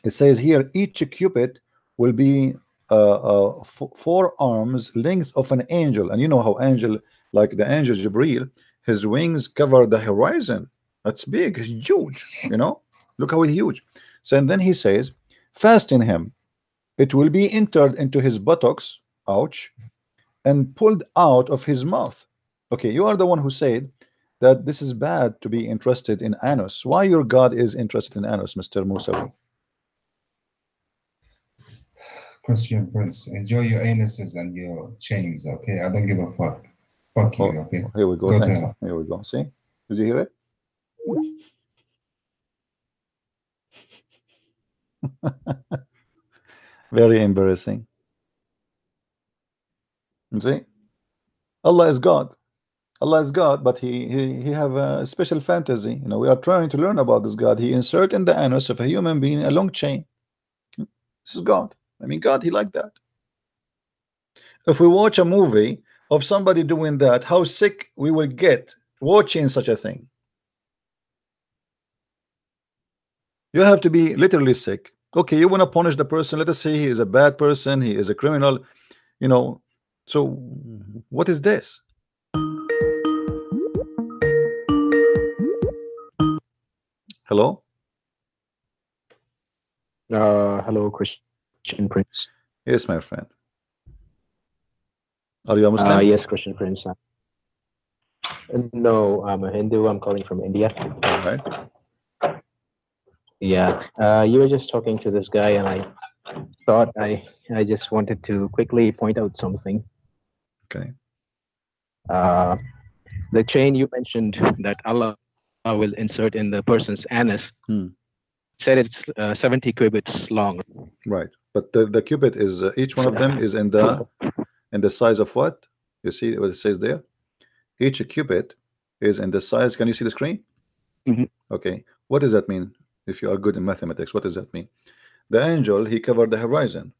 it says here, each cubit will be 4 arms length of an angel. And you know how angel, like the angel Jibreel, his wings cover the horizon. That's big, huge, you know. Look how huge. So and then he says, fasting him, it will be entered into his buttocks, ouch, and pulled out of his mouth. Okay, you are the one who said that this is bad to be interested in anus. Why your God is interested in anus, Mr. Musawi? Christian Prince, enjoy your anuses and your chains, okay? I don't give a fuck. Fuck you, okay? Here we go. Go to Thank you. hell. Here we go. See? Did you hear it? Very embarrassing. You see? Allah is God. Allah is God, but he have a special fantasy. You know, we are trying to learn about this God. He insert in the anus of a human being a long chain. This is God. I mean, God, he like that. If we watch a movie of somebody doing that, how sick we will get watching such a thing. You have to be literally sick. Okay, you want to punish the person. Let us say he is a bad person. He is a criminal. You know, so what is this? Hello? Hello, Christian Prince. Yes, my friend. Are you a Muslim? Yes, Christian Prince. No, I'm a Hindu. I'm calling from India. All right. Yeah. You were just talking to this guy, and I thought I just wanted to quickly point out something. Okay. The chain you mentioned that Allah will insert in the person's anus said it's 70 cubits long. Right, but the cubit is each one of them is in the size of what? You see what it says there? Each cubit is in the size. Can you see the screen? Mm-hmm. Okay. What does that mean? If you are good in mathematics, what does that mean? The angel, he covered the horizon.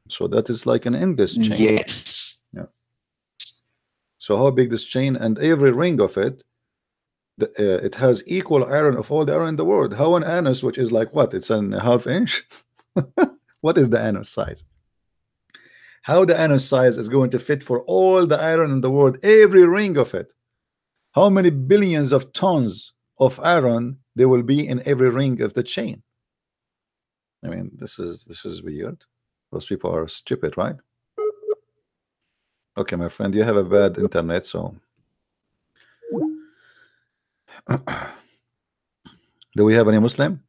So that is like an endless chain. Yes. Yeah. So how big this chain, and every ring of it, it has equal iron of all the iron in the world. How an anus, which is like what? It's a half inch. What is the anus size? How the anus size is going to fit for all the iron in the world, every ring of it? How many billions of tons of iron there will be in every ring of the chain? I mean, this is weird. Those people are stupid, right? Okay, my friend, you have a bad internet, so do we have any Muslim?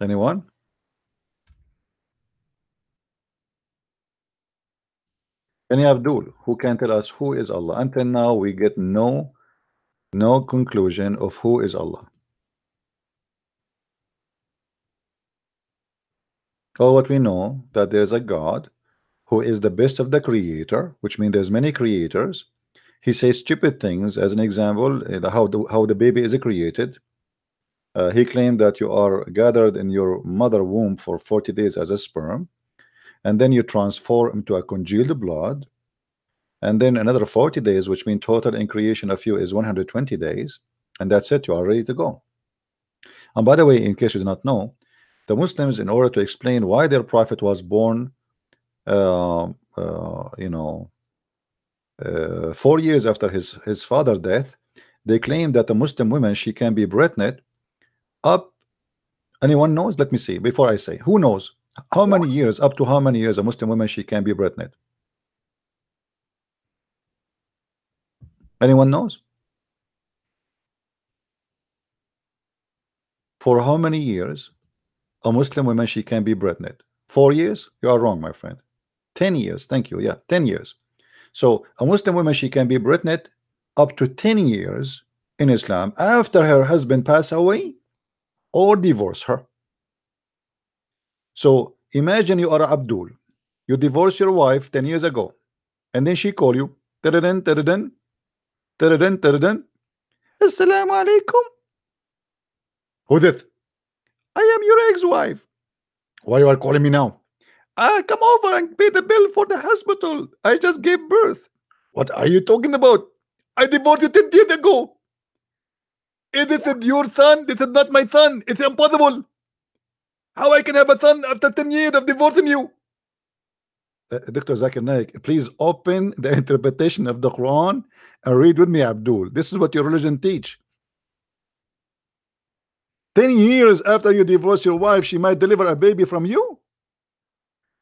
Anyone? Any Abdul who can tell us who is Allah? Until now, we get no conclusion of who is Allah. All what we know that there is a God who is the best of the creator, which means there's many creators. He says stupid things. As an example, how the baby is created. He claimed that you are gathered in your mother womb for 40 days as a sperm, and then you transform into a congealed blood, and then another 40 days, which means total in creation of you is 120 days, and that's it, you are ready to go. And by the way, in case you do not know, the Muslims, in order to explain why their prophet was born 4 years after his father's death, they claim that a Muslim woman, she can be pregnant up. Anyone knows? Let me see before I say. Who knows how many years, up to how many years a Muslim woman she can be pregnant? Anyone knows? For how many years a Muslim woman she can be pregnant? 4 years? You are wrong, my friend. 10 years. Thank you. Yeah, 10 years. So a Muslim woman, she can be pregnant up to 10 years in Islam after her husband pass away or divorce her. So imagine you are Abdul, you divorce your wife 10 years ago, and then she call you, Assalamu alaikum. Who that? I am your ex-wife. Why you are calling me now? Come over and pay the bill for the hospital. I just gave birth. What are you talking about? I divorced you 10 years ago. Is it your son? This is not my son. It's impossible. How I can have a son after 10 years of divorcing you? Dr. Zakir Naik, please open the interpretation of the Quran and read with me, Abdul. This is what your religion teach. 10 years after you divorce your wife, she might deliver a baby from you?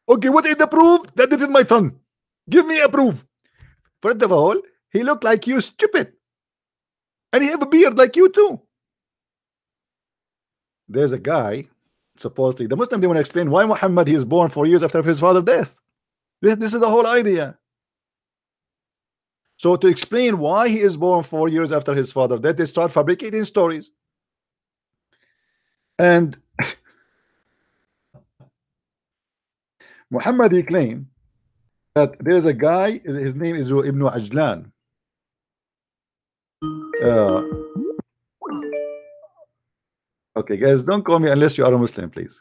Okay, what is the proof that this is my son? Give me a proof. First of all, he looked like you, stupid. And he have a beard like you too. There's a guy, supposedly, the Muslim, they want to explain why Muhammad, he is born 4 years after his father's death. This is the whole idea. So to explain why he is born 4 years after his father's death, they start fabricating stories. And Muhammad, he claimed that there is a guy, his name is Ibn Ajlan. Okay, guys, don't call me unless you are a Muslim, please.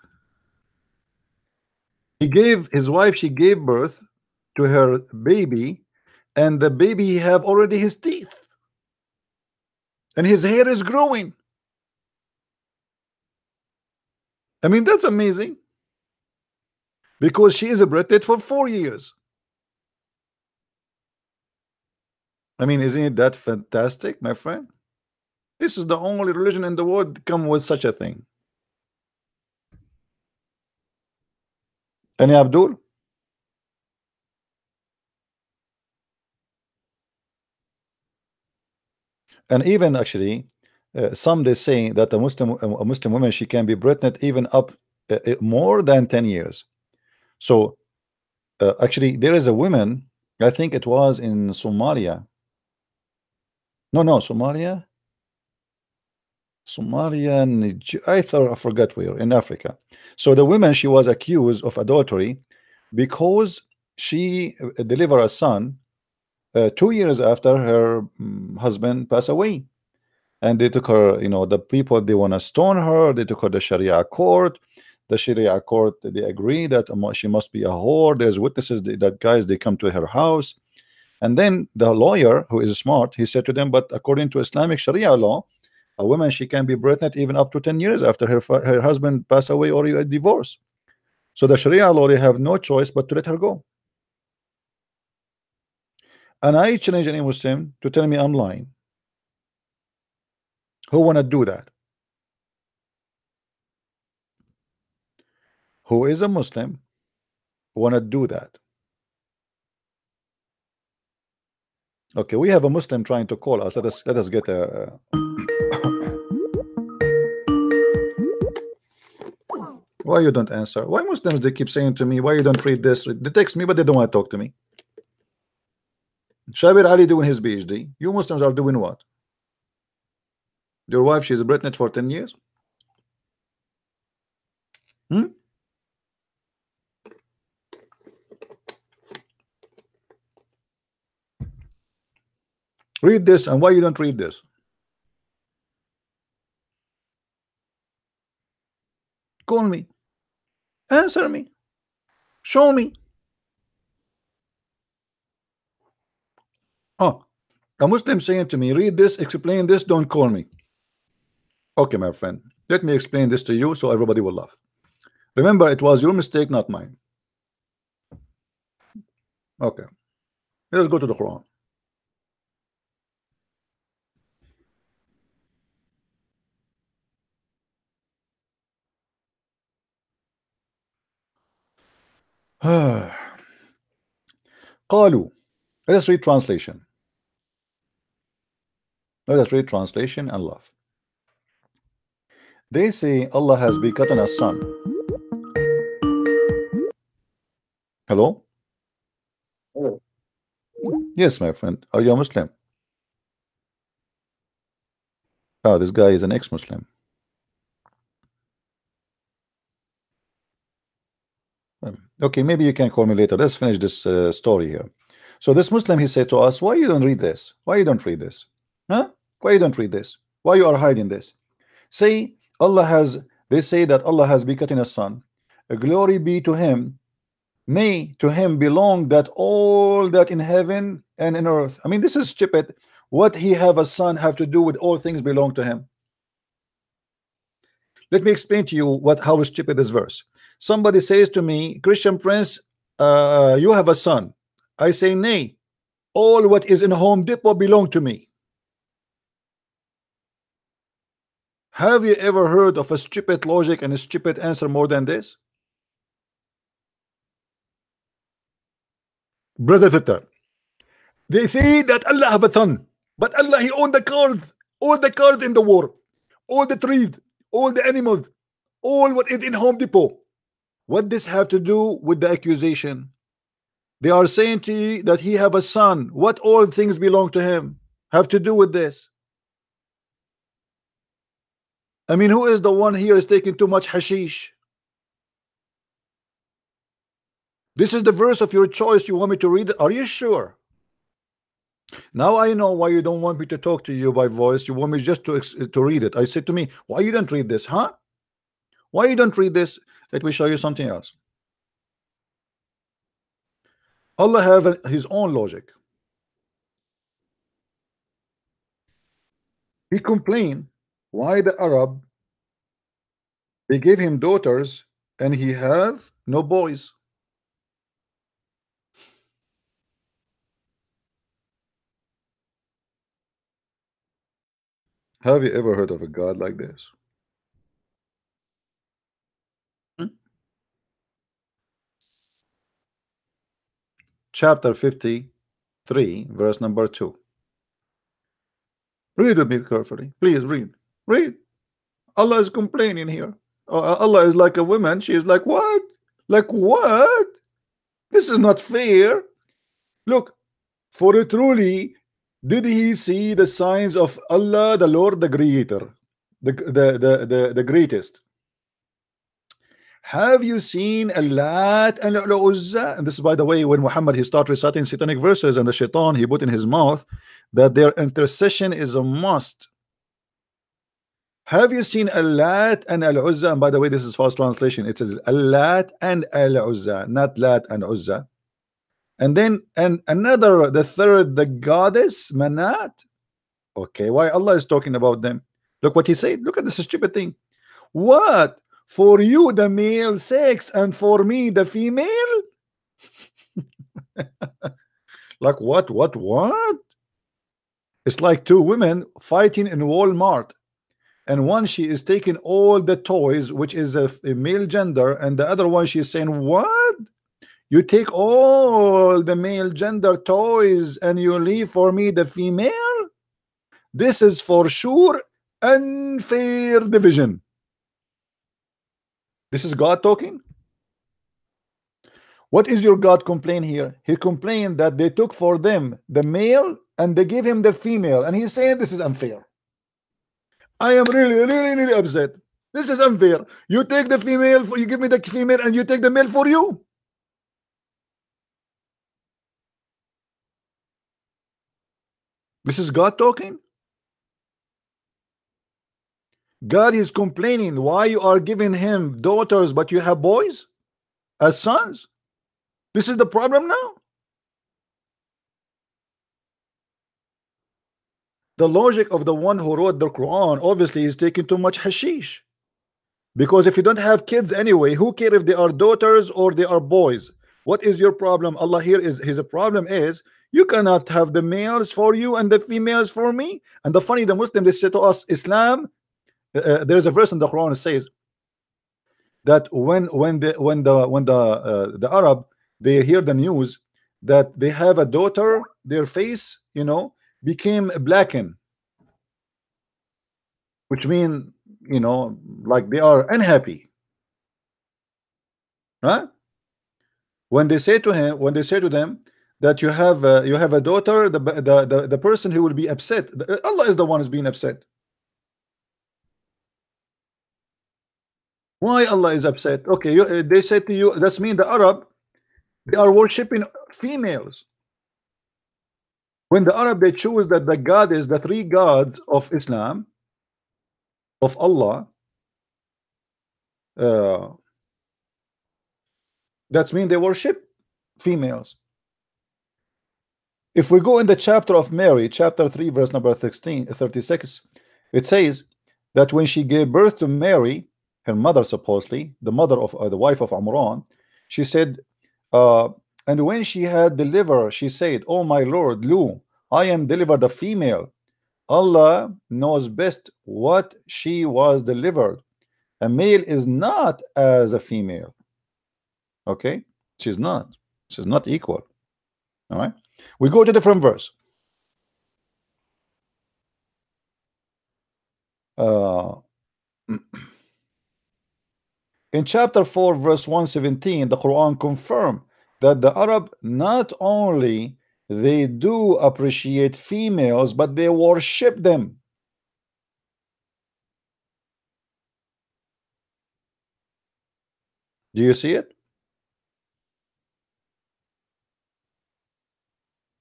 He gave his wife, she gave birth to her baby, and the baby have already his teeth, and his hair is growing. I mean, that's amazing, because she is pregnant for 4 years. I mean, isn't it that fantastic, my friend? This is the only religion in the world to come with such a thing. Any Abdul? And even actually, some they say that a Muslim woman, she can be pregnant even up more than 10 years. So actually, there is a woman, I think it was in Somalia. No, Somalia. Somalia, I forgot where, in Africa. So the woman, she was accused of adultery because she delivered a son 2 years after her husband passed away. And they took her, the people, they want to stone her. They took her to Sharia court. The Sharia court, they agree that she must be a whore. There's witnesses that guys, they come to her house. And then the lawyer, who is smart, he said to them, but according to Islamic Sharia law, a woman, she can be pregnant even up to 10 years after her husband passed away or a divorce. So the Sharia law, they have no choice but to let her go. And I challenge any Muslim to tell me I'm lying. Who want to do that? Who is a Muslim want to do that? Okay, we have a Muslim trying to call us. Let us get a why you don't answer? Why Muslims, they keep saying to me, why you don't read this? They text me, but they don't want to talk to me. Shabir Ali doing his PhD. You Muslims are doing what? Your wife, she's pregnant for 10 years? Read this, and why you don't read this? Call me. Answer me. Show me. Oh, a Muslim saying to me, read this, explain this, don't call me. Okay, my friend, let me explain this to you so everybody will laugh. Remember, it was your mistake, not mine. Okay, let's go to the Quran. قالوا. Let us read translation. Let us read translation and laugh. They say Allah has begotten a son. Hello? Hello. Yes, my friend. Are you a Muslim? Oh, this guy is an ex-Muslim. Okay, maybe you can call me later. Let's finish this story here. So this Muslim, he said to us, why you don't read this? Why you don't read this? Huh? Why you don't read this? Why you are hiding this? Say Allah has, they say that Allah has begotten a son. Glory be to him. Nay, to him belong that all that in heaven and in earth. I mean, this is stupid. What he have a son have to do with all things belong to him? Let me explain to you how stupid this verse. Somebody says to me, Christian Prince, you have a son. I say, nay, all what is in Home Depot belong to me. Have you ever heard of a stupid logic and a stupid answer more than this? Brother Twitter, they say that Allah have a son, but Allah, he owned the cards, all the cards in the war, all the trees, all the animals, all what is in Home Depot. What this have to do with the accusation? They are saying to you that he have a son. What all things belong to him have to do with this? I mean, who is the one here is taking too much hashish? This is the verse of your choice. You want me to read it? Are you sure? Now I know why you don't want me to talk to you by voice. You want me just to read it. I said to me, why you don't read this, huh? Why you don't read this? Let me show you something else. Allah have his own logic. He complained why the Arab, they gave him daughters and he have no boys. Have you ever heard of a God like this? Chapter 53, verse number 2. Read with me carefully. Please read. Read. Allah is complaining here. Allah is like a woman. She is like, what? Like what? This is not fair. Look, for truly did he see the signs of Allah, the Lord, the Creator. the greatest. Have you seen Al-Lat and Al-Uzza? And this is, by the way, when Muhammad he started reciting satanic verses, and the shaitan he put in his mouth that their intercession is a must. Have you seen Al-Lat and Al-Uzza? And by the way, this is false translation. It says Al-Lat and Al-Uzza, not Lat and Uzza. And then another, the third, the goddess Manat. Okay, why Allah is talking about them? Look what he said. Look at this stupid thing. What? For you the male sex and for me the female? Like what? It's like two women fighting in Walmart, and one she is taking all the toys, which is a male gender, and the other one she is saying, what? You take all the male gender toys and you leave for me the female? This is for sure unfair division. This is God talking. What is your God complain here? He complained that they took for them the male and they gave him the female, and he's saying this is unfair. I am really upset. This is unfair. You take the female, you give me the female, and you take the male for you. This is God talking. God is complaining why you are giving him daughters but you have boys as sons. This is the problem now. The logic of the one who wrote the Quran obviously is taking too much hashish, because if you don't have kids anyway, who care if they are daughters or they are boys? What is your problem? Allah here is his problem is you cannot have the males for you and the females for me. And the funny, the Muslim, they say to us, Islam, there's a verse in the Quran that says that when the Arab they hear the news that they have a daughter, their face, you know, became blackened, which mean, you know, like they are unhappy, right? When they say to him, when they say to them that you have a daughter, the person who will be upset, Allah is the one who's being upset. Why Allah is upset? Okay, they said to you, that's mean the Arab, they are worshiping females. When the Arab they choose that the God is the three gods of Islam, of Allah, that's mean they worship females. If we go in the chapter of Mary, chapter 3, verse number 36, it says that when she gave birth to Mary, her mother, supposedly the mother of the wife of Imran, she said, and when she had delivered, she said, oh my Lord, lo, I am delivered a female. Allah knows best what she was delivered. A male is not as a female. Okay, she's not equal. All right, we go to different verse. In chapter 4 verse 117, the Quran confirmed that the Arab not only they do appreciate females, but they worship them. Do you see it?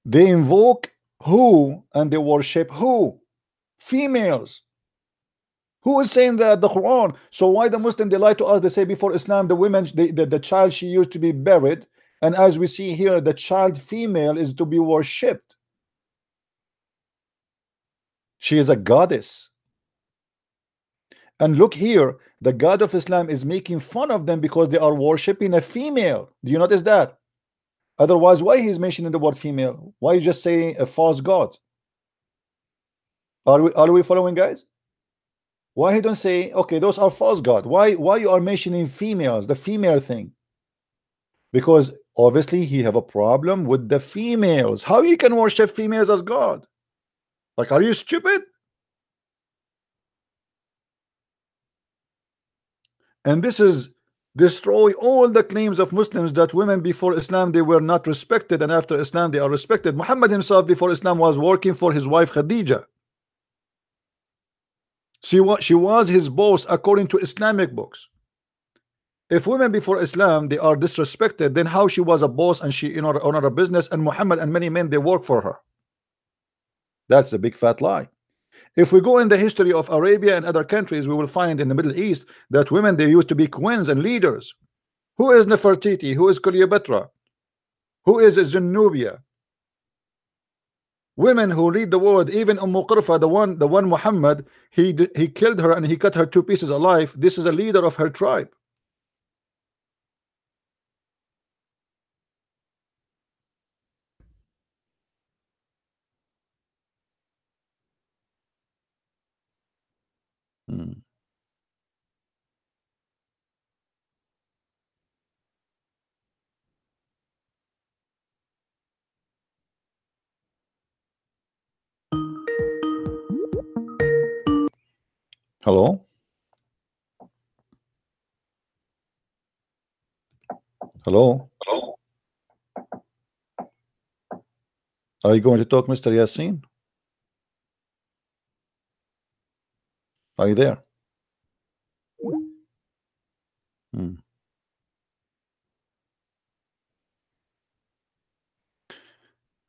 They invoke who and they worship who? Females. Who is saying that? The Quran. So why the Muslim they lie to us? They say before Islam the women, the child she used to be buried, and as we see here the child female is to be worshipped. She is a goddess. And look here, the God of Islam is making fun of them because they are worshiping a female. Do you notice that? Otherwise, why he's mentioning the word female? Why you just saying a false god? Are we following, guys? Why he don't say, okay, those are false god? Why you are mentioning females, the female thing? Because obviously he have a problem with the females. How you can worship females as God? Like, are you stupid? And this is destroy all the claims of Muslims that women before Islam they were not respected, and after Islam they are respected. Muhammad himself before Islam was working for his wife Khadija. She was his boss according to Islamic books. If women before Islam they are disrespected, then how she was a boss and she owner a business, and Muhammad and many men they work for her? That's a big fat lie. If we go in the history of Arabia and other countries, we will find in the Middle East that women they used to be queens and leaders. Who is Nefertiti? Who is Cleopatra? Who is Zenobia? Women who read the word, even Qurfa, the one Muhammad, he killed her and he cut her 2 pieces alive. This is a leader of her tribe. Hello? Hello? Are you going to talk, Mr. Yassin? Are you there?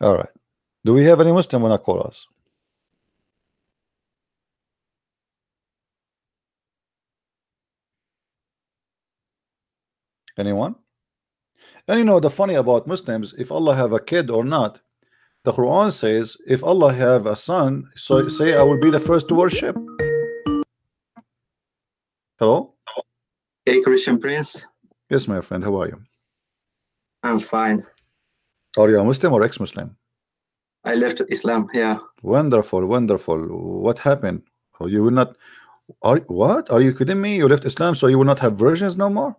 All right. Do we have any Muslim wanna call us? Anyone? And you know the funny about Muslims, if Allah have a kid or not, the Quran says if Allah have a son, so say I will be the first to worship. Hello? Hey, Christian Prince. Yes, my friend, how are you? I'm fine. Are you a Muslim or ex-Muslim? I left Islam. Yeah. Wonderful, wonderful. What happened? Oh, you will not what? Are you kidding me? You left Islam so you will not have versions no more?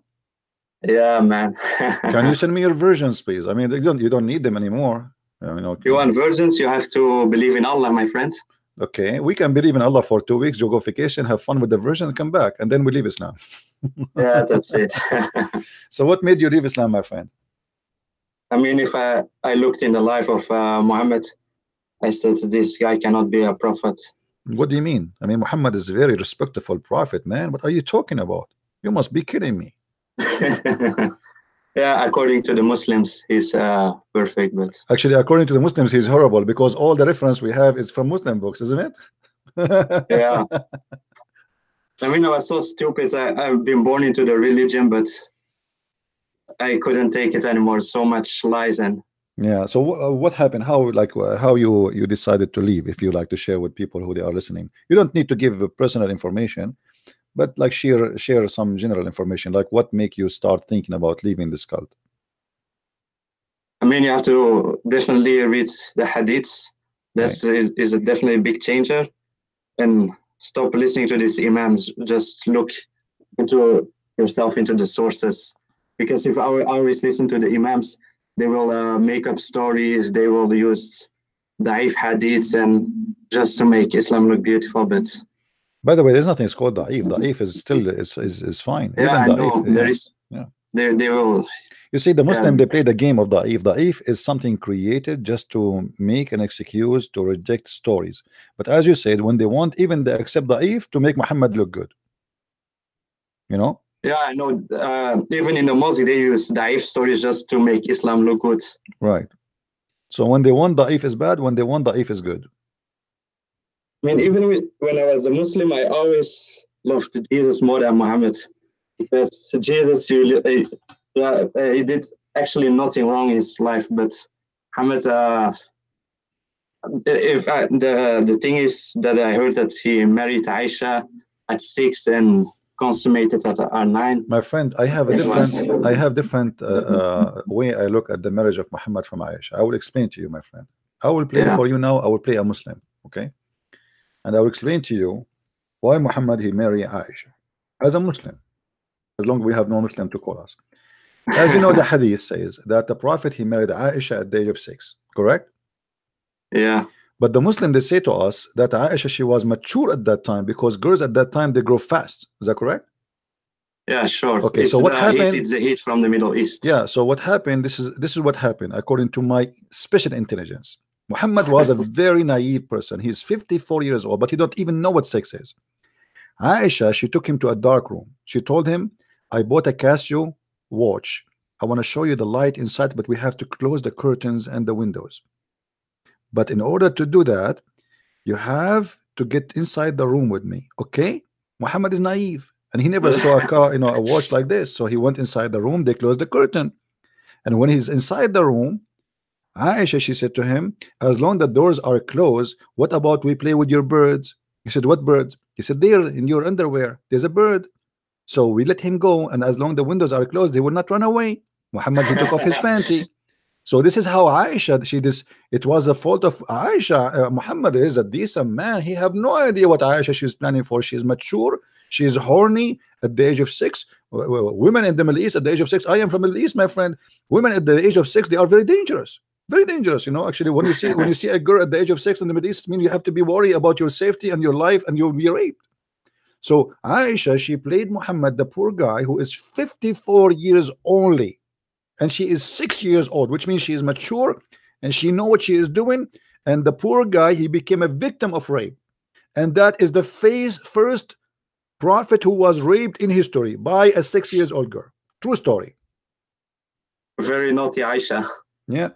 Yeah, man. Can you send me your versions, please? I mean, you don't need them anymore. You want versions? You have to believe in Allah, my friend. Okay, we can believe in Allah for 2 weeks. You go vacation, have fun with the version, and come back, and then we leave Islam. Yeah, that's it. So, what made you leave Islam, my friend? I mean, if I looked in the life of Muhammad, I said this guy cannot be a prophet. What do you mean? I mean, Muhammad is a very respectful prophet, man. What are you talking about? You must be kidding me. Yeah, according to the Muslims, he's perfect. But actually, according to the Muslims, he's horrible because all the reference we have is from Muslim books, isn't it? Yeah. I mean, I was so stupid. I've been born into the religion, but I couldn't take it anymore. So much lies and. Yeah. So what happened? How you decided to leave? If you like to share with people who they are listening, you don't need to give personal information, but like share some general information. Like what make you start thinking about leaving this cult? I mean, you have to definitely read the hadiths. That's right. is definitely a big changer, and stop listening to these imams. Just look into yourself, into the sources. Because if I always listen to the imams, they will make up stories. They will use da'if hadiths and just to make Islam look beautiful. But by the way, there's nothing called da'if. Da'if is still is fine. Yeah, even I know. da'if, There is. Yeah. They will. You see, the Muslim they play the game of da'if. Da'if is something created just to make an excuse to reject stories. But as you said, when they want, even they accept da'if to make Muhammad look good. You know. Yeah, I know. Even in the mosque, they use da'if stories just to make Islam look good. Right. So when they want da'if is bad. When they want da'if is good. I mean, even when I was a Muslim, I always loved Jesus more than Muhammad, because Jesus, he did actually nothing wrong in his life. But Muhammad, the thing is that I heard that he married Aisha at 6 and consummated at 9. My friend, I have different way I look at the marriage of Muhammad from Aisha. I will explain to you, my friend. I will play for you now. I will play a Muslim, okay? And I will explain to you why Muhammad he married Aisha as a Muslim, as long as we have no Muslim to call us. As you know, the hadith says that the Prophet he married Aisha at the age of 6, correct? Yeah. But the Muslim they say to us that Aisha she was mature at that time, because girls at that time they grow fast. Is that correct? Yeah, sure. Okay, so what happened? It's the heat from the Middle East. Yeah. So what happened? This is what happened according to my special intelligence. Muhammad was a very naive person. He's 54 years old, but he don't even know what sex is. Aisha, she took him to a dark room. She told him, I bought a Casio watch. I want to show you the light inside, but we have to close the curtains and the windows. But in order to do that, you have to get inside the room with me. Okay? Muhammad is naive, and he never saw a car, a watch like this. So he went inside the room, they closed the curtain. And when he's inside the room, Aisha, she said to him, as long the doors are closed, what about we play with your birds? He said, what birds? He said, there in your underwear, there's a bird. So we let him go, and as long the windows are closed, he will not run away. Muhammad, he took off his panty. So this is how Aisha, it was the fault of Aisha. Muhammad is a decent man. He have no idea what Aisha she's planning for. She's mature. She's horny at the age of 6. Women in the Middle East at the age of 6. I am from the Middle East, my friend. Women at the age of 6, they are very dangerous. Very dangerous, Actually, when you see a girl at the age of 6 in the Middle East, you have to be worried about your safety and your life, and you'll be raped. So Aisha, she played Muhammad, the poor guy who is 54 years only, and she is 6 years old, which means she is mature and she know what she is doing. And the poor guy, he became a victim of rape, and that is the first prophet who was raped in history by a 6 years old girl. True story. Very naughty Aisha. Yeah,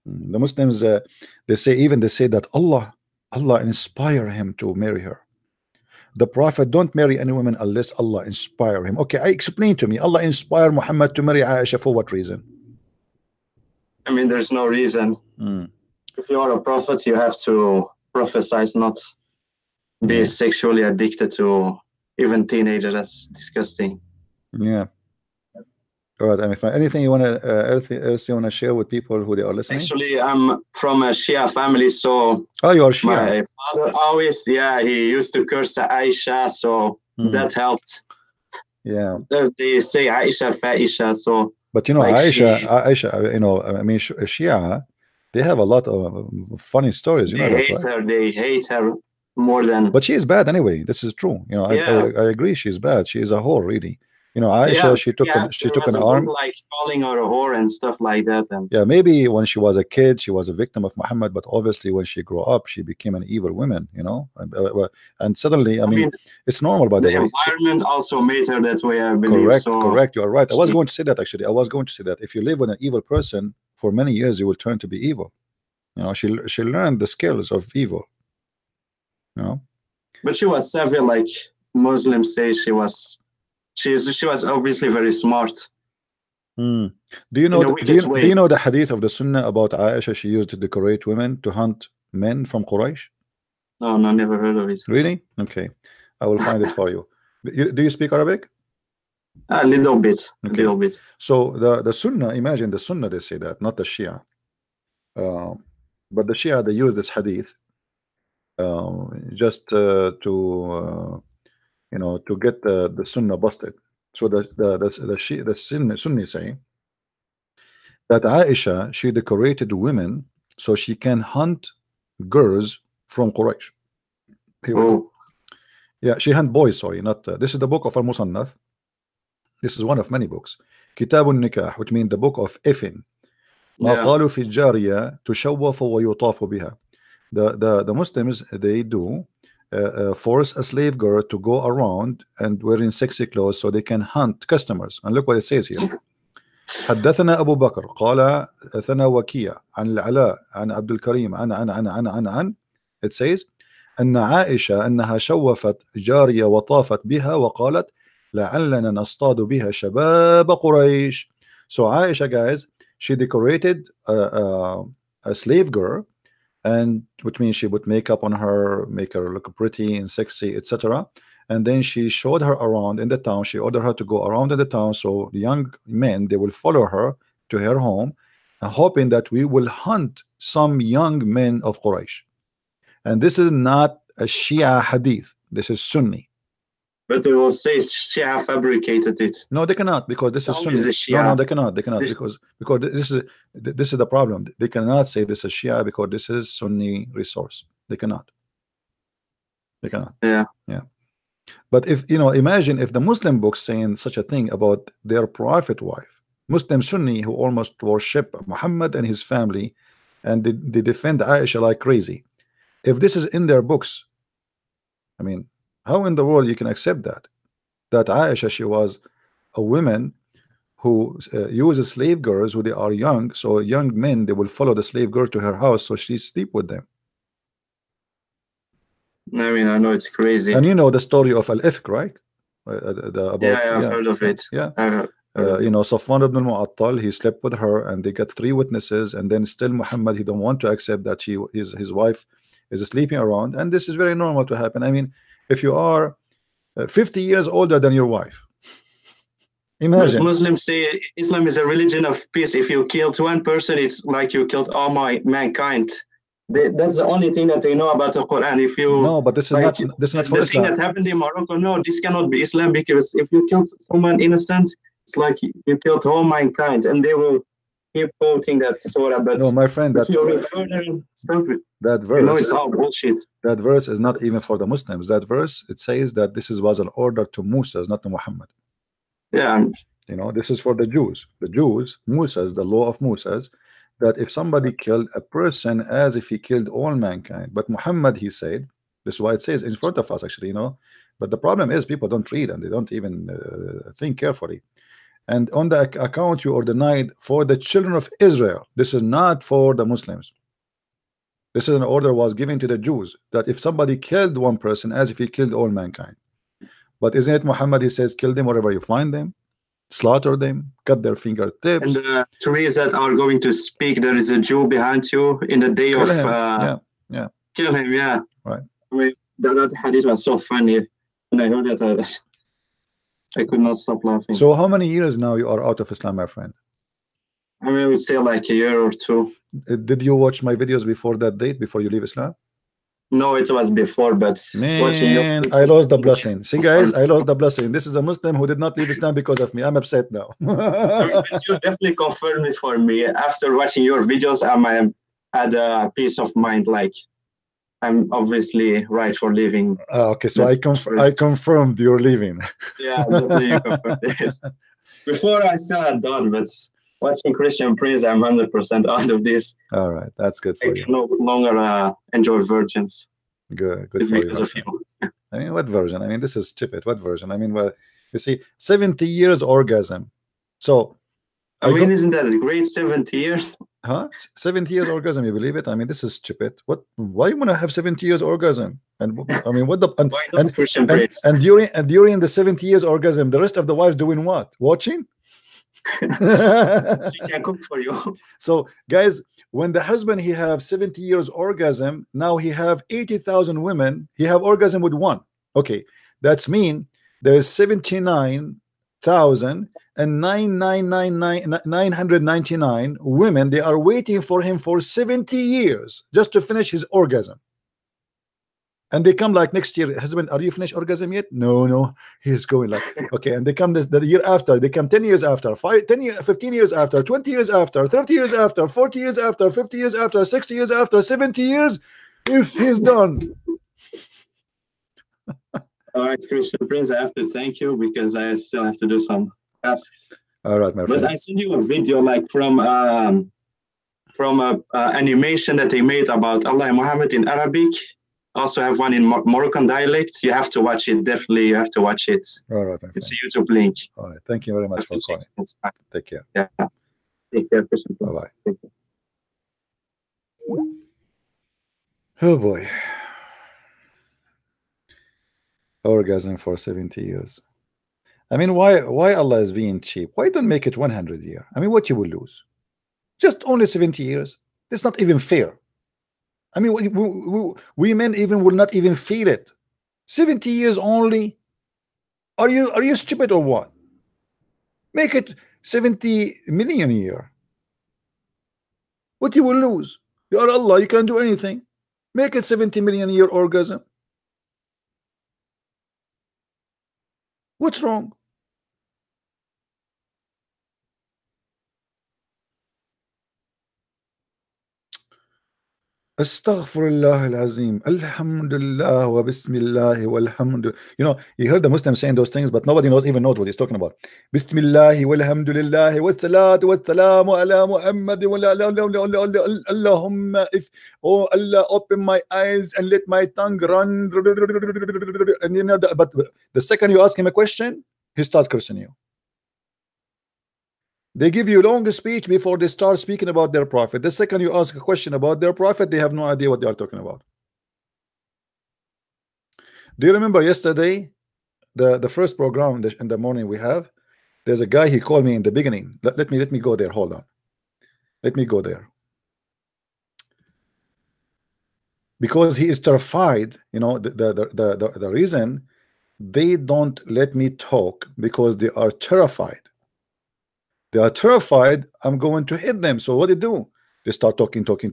the Muslims they say that Allah inspire him to marry her. The prophet don't marry any woman unless Allah inspire him. Okay, explain to me. Allah inspired Muhammad to marry Aisha for what reason? I mean, there's no reason. If you are a prophet, you have to prophesize, not be sexually addicted to even teenagers. That's disgusting. Yeah. All right. I mean, anything you want to else you want to share with people who they are listening? Actually, I'm from a Shia family, so you are Shia. My father always, he used to curse Aisha, so that helped. Yeah. They say Aisha, Faisha, so. But like Aisha, I mean, Shia, they have a lot of funny stories. They hate her more than. But she is bad anyway. This is true. I agree. She's bad. She is a whore, really. Aisha, she took an arm, like calling her a whore and stuff like that. And maybe when she was a kid, she was a victim of Muhammad, but obviously when she grew up, she became an evil woman. And suddenly, I mean, it's normal. By the way, environment also made her that way. I believe. Correct. You are right. I was going to say that actually. I was going to say that if you live with an evil person for many years, you will turn to be evil. She learned the skills of evil. But she was savvy, like Muslims say. She was obviously very smart. Do you know the hadith of the Sunnah about Aisha? She used to decorate women to hunt men from Quraysh. No, never heard of it. Really? Okay, I will find it for you. Do you speak Arabic? A little bit. Okay. A little bit. So the Sunnah, imagine the Sunnah, they say that, not the Shia. But the Shia, they use this hadith just to get the Sunnah busted. So the Sunni say that Aisha, she decorated women so she can hunt girls from Quraysh. Yeah, she hunt boys. Sorry, not this is the book of Al-Musannaf. This is one of many books. Kitab al-Nikah, which means the book of effing. ما قالوا في الجارية تشوف ويطاف بها. The Muslims, they do force a slave girl to go around and wearing sexy clothes so they can hunt customers. And look what it says here. حدثنا أبو بكر قال ثنا وكيع عن العلاء عن عبد الكريم عن it says أن عائشة أنها شوفت جارية وطافت بها وقالت لعلنا نصطاد بها شباب قريش. So Aisha, guys, she decorated a slave girl, and which means she put makeup on her, make her look pretty and sexy, etc. And then she showed her around in the town. She ordered her to go around in the town, so the young men, they will follow her to her home, hoping that we will hunt some young men of Quraysh. And this is not a Shia hadith. This is Sunni. But they will say Shia fabricated it. No, they cannot, because this is Sunni. No, they cannot. They cannot because this is the problem. They cannot say this is Shia because this is Sunni resource. They cannot. They cannot. Yeah. But if imagine if the Muslim books saying such a thing about their prophet wife, Muslim Sunni who almost worship Muhammad and his family, and they defend Aisha like crazy. If this is in their books, I mean, How in the world you can accept that? That Aisha, she was a woman who uses slave girls when they are young, so young men, they will follow the slave girl to her house, so she sleep with them. I mean, I know it's crazy. And you know the story of Al-Ifk, right? I've heard of it. Yeah. You know, Safwan ibn al-Mu'attal, he slept with her, and they got 3 witnesses, and then still Muhammad, he don't want to accept that his wife is sleeping around, and this is very normal to happen. I mean, if you are 50 years older than your wife, imagine. Muslims say Islam is a religion of peace. If you killed one person, it's like you killed all mankind. That's the only thing that they know about the Quran. If you no, but this is not for the Islam. thing that happened in Morocco. No, this cannot be Islam, because if you kill someone innocent, it's like you killed all mankind, and they will keep quoting that surah. But no, my friend, if you refer stuff, that verse, you know, it's all bullshit. That verse is not even for the Muslims. That verse, it says that was an order to Musa, not to Muhammad. Yeah. You know, this is for the Jews. The Jews, Musa's, the law of Musa's, that if somebody killed a person as if he killed all mankind. But Muhammad, he said, this is why it says in front of us, actually, you know. But the problem is people don't read, and they don't even think carefully. And on the account you are denied for the children of Israel. This is not for the Muslims. This is an order was given to the Jews, that if somebody killed one person as if he killed all mankind. But isn't it Muhammad, he says, kill them wherever you find them, slaughter them, cut their fingertips. And the trees that are going to speak, there is a Jew behind you in the day Kill of him. kill him. Yeah, right. I mean, that hadith was so funny, and I heard that I could not stop laughing. So how many years now you are out of Islam, my friend? I mean, I would say like a year or 2. Did you watch my videos before that date, before you leave Islam? No, it was before, but man, I lost the blessing. See, guys, I lost the blessing. This is a Muslim who did not leave Islam because of me. I'm upset now. But you definitely confirmed it for me. After watching your videos, I had a peace of mind. Like, I'm obviously right for leaving. Okay, so I confirmed you're leaving. Yeah, definitely you confirmed this. Before I still had done, but watching Christian Prince, I'm 100% out of this. All right, that's good for you. I can no longer enjoy virgins. Good It's for because of you. I mean, what version? I mean, this is stupid. What version? I mean, well, you see, 70 years orgasm. So, I mean, isn't that a great 70 years? Huh? 70 years orgasm, you believe it? I mean, this is stupid. What? Why you wanna have 70 years orgasm? And I mean, what the and during the 70 years orgasm, the rest of the wives doing what? Watching? She can cook for you. So, guys, when the husband he have 70 years orgasm, now he have 80,000 women. He have orgasm with one. Okay, that's mean there's 79,999 women. They are waiting for him for 70 years just to finish his orgasm. And they come like next year, husband, are you finished orgasm yet? No, he's going like, okay. And they come the year after, they come 10 years after, 10 years, 15 years after, 20 years after, 30 years after, 40 years after, 50 years after, 60 years after, 70 years, if he's done. All right, Christian Prince, I have to thank you because I still have to do some tasks. All right, my friend. But I sent you a video like from a animation that they made about Allah and Muhammad in Arabic. Also have one in Moroccan dialect. You have to watch it. Definitely, you have to watch it. All right, it's a YouTube link. All right, thank you very much for calling. Take care. Yeah, take care. Bye bye. Oh boy, orgasm for 70 years. I mean, why Allah is being cheap? Why don't make it 100 years? I mean, what you will lose? Just only 70 years. That's not even fair. I mean, we men even will not even feel it. 70 years only. Are you stupid or what? Make it 70 million a year. What you will lose? You are Allah. You can't do anything. Make it 70 million a year orgasm. What's wrong? Astaghfirullah al-Azim. Alhamdulillah wa bismillah walhamdulillah. You know, you heard the Muslim saying those things, but nobody even knows what he's talking about. Bismillah walhamdulillah wa salatu wa salamu ala Muhammad wa Allahumma, if, oh Allah, open my eyes and let my tongue run. And you know, but the second you ask him a question, he starts cursing you. They give you a long speech before they start speaking about their prophet. The second you ask a question about their prophet, they have no idea what they are talking about. Do you remember yesterday, the first program in the morning we have? There's a guy, he called me in the beginning. Let me go there. Hold on. Let me go there. Because he is terrified. You know, the reason they don't let me talk, because they are terrified. They are terrified I'm going to hit them. So what do they do? They start talking. Like,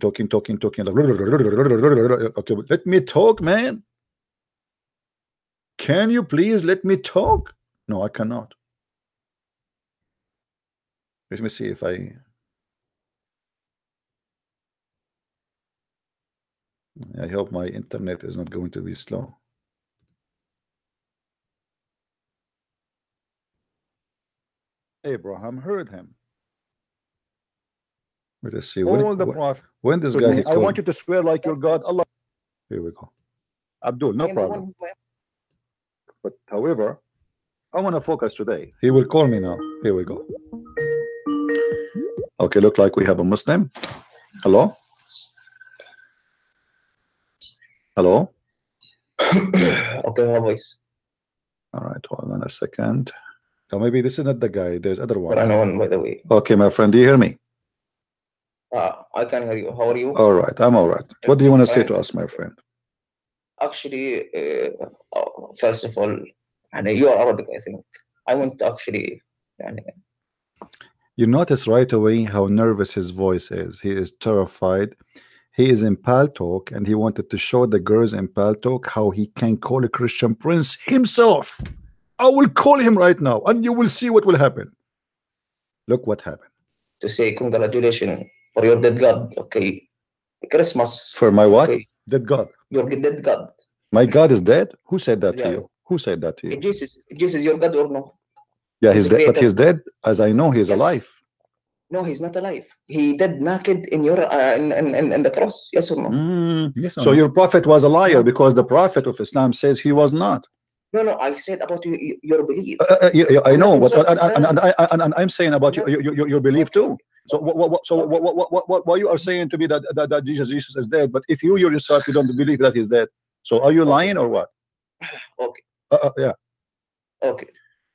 okay, let me talk, man. Can you please let me talk? No, I cannot. Let me see if I hope my internet is not going to be slow. Abraham heard him. Let us see. When this guy, I want you to swear like your God, Allah. Here we go. Abdul, no problem. But however, I want to focus today. He will call me now. Here we go. Okay, look like we have a Muslim. Hello? Hello? Okay, how voice? All right, hold on a second. Oh, maybe this is not the guy. There's other one. But I know one, by the way. Okay, my friend, do you hear me? I can hear you. How are you? All right, I'm all right. What do you want to say to us, my friend? Actually, first of all, and you are Arabic, I think. I want to actually. You notice right away how nervous his voice is. He is terrified. He is in Paltalk, and he wanted to show the girls in Paltalk how he can call a Christian prince himself. I will call him right now, and you will see what will happen. Look what happened. To say congratulations for your dead God. Okay. Christmas. For my what? Okay. Dead God. Your dead God. My God is dead? Who said that to you? Who said that to you? Jesus your God or no? Yeah, he's dead, but he's dead. As I know, he's alive. No, he's not alive. He dead naked in your in the cross. Yes or no? Yes or so no? Your prophet was a liar, because the prophet of Islam says he was not. No, I said about your belief. I know, but and I'm saying about your belief too. So what you are saying to me that Jesus is dead, but if you yourself you don't believe that he's dead, so are you lying or what? Okay. Yeah. Okay.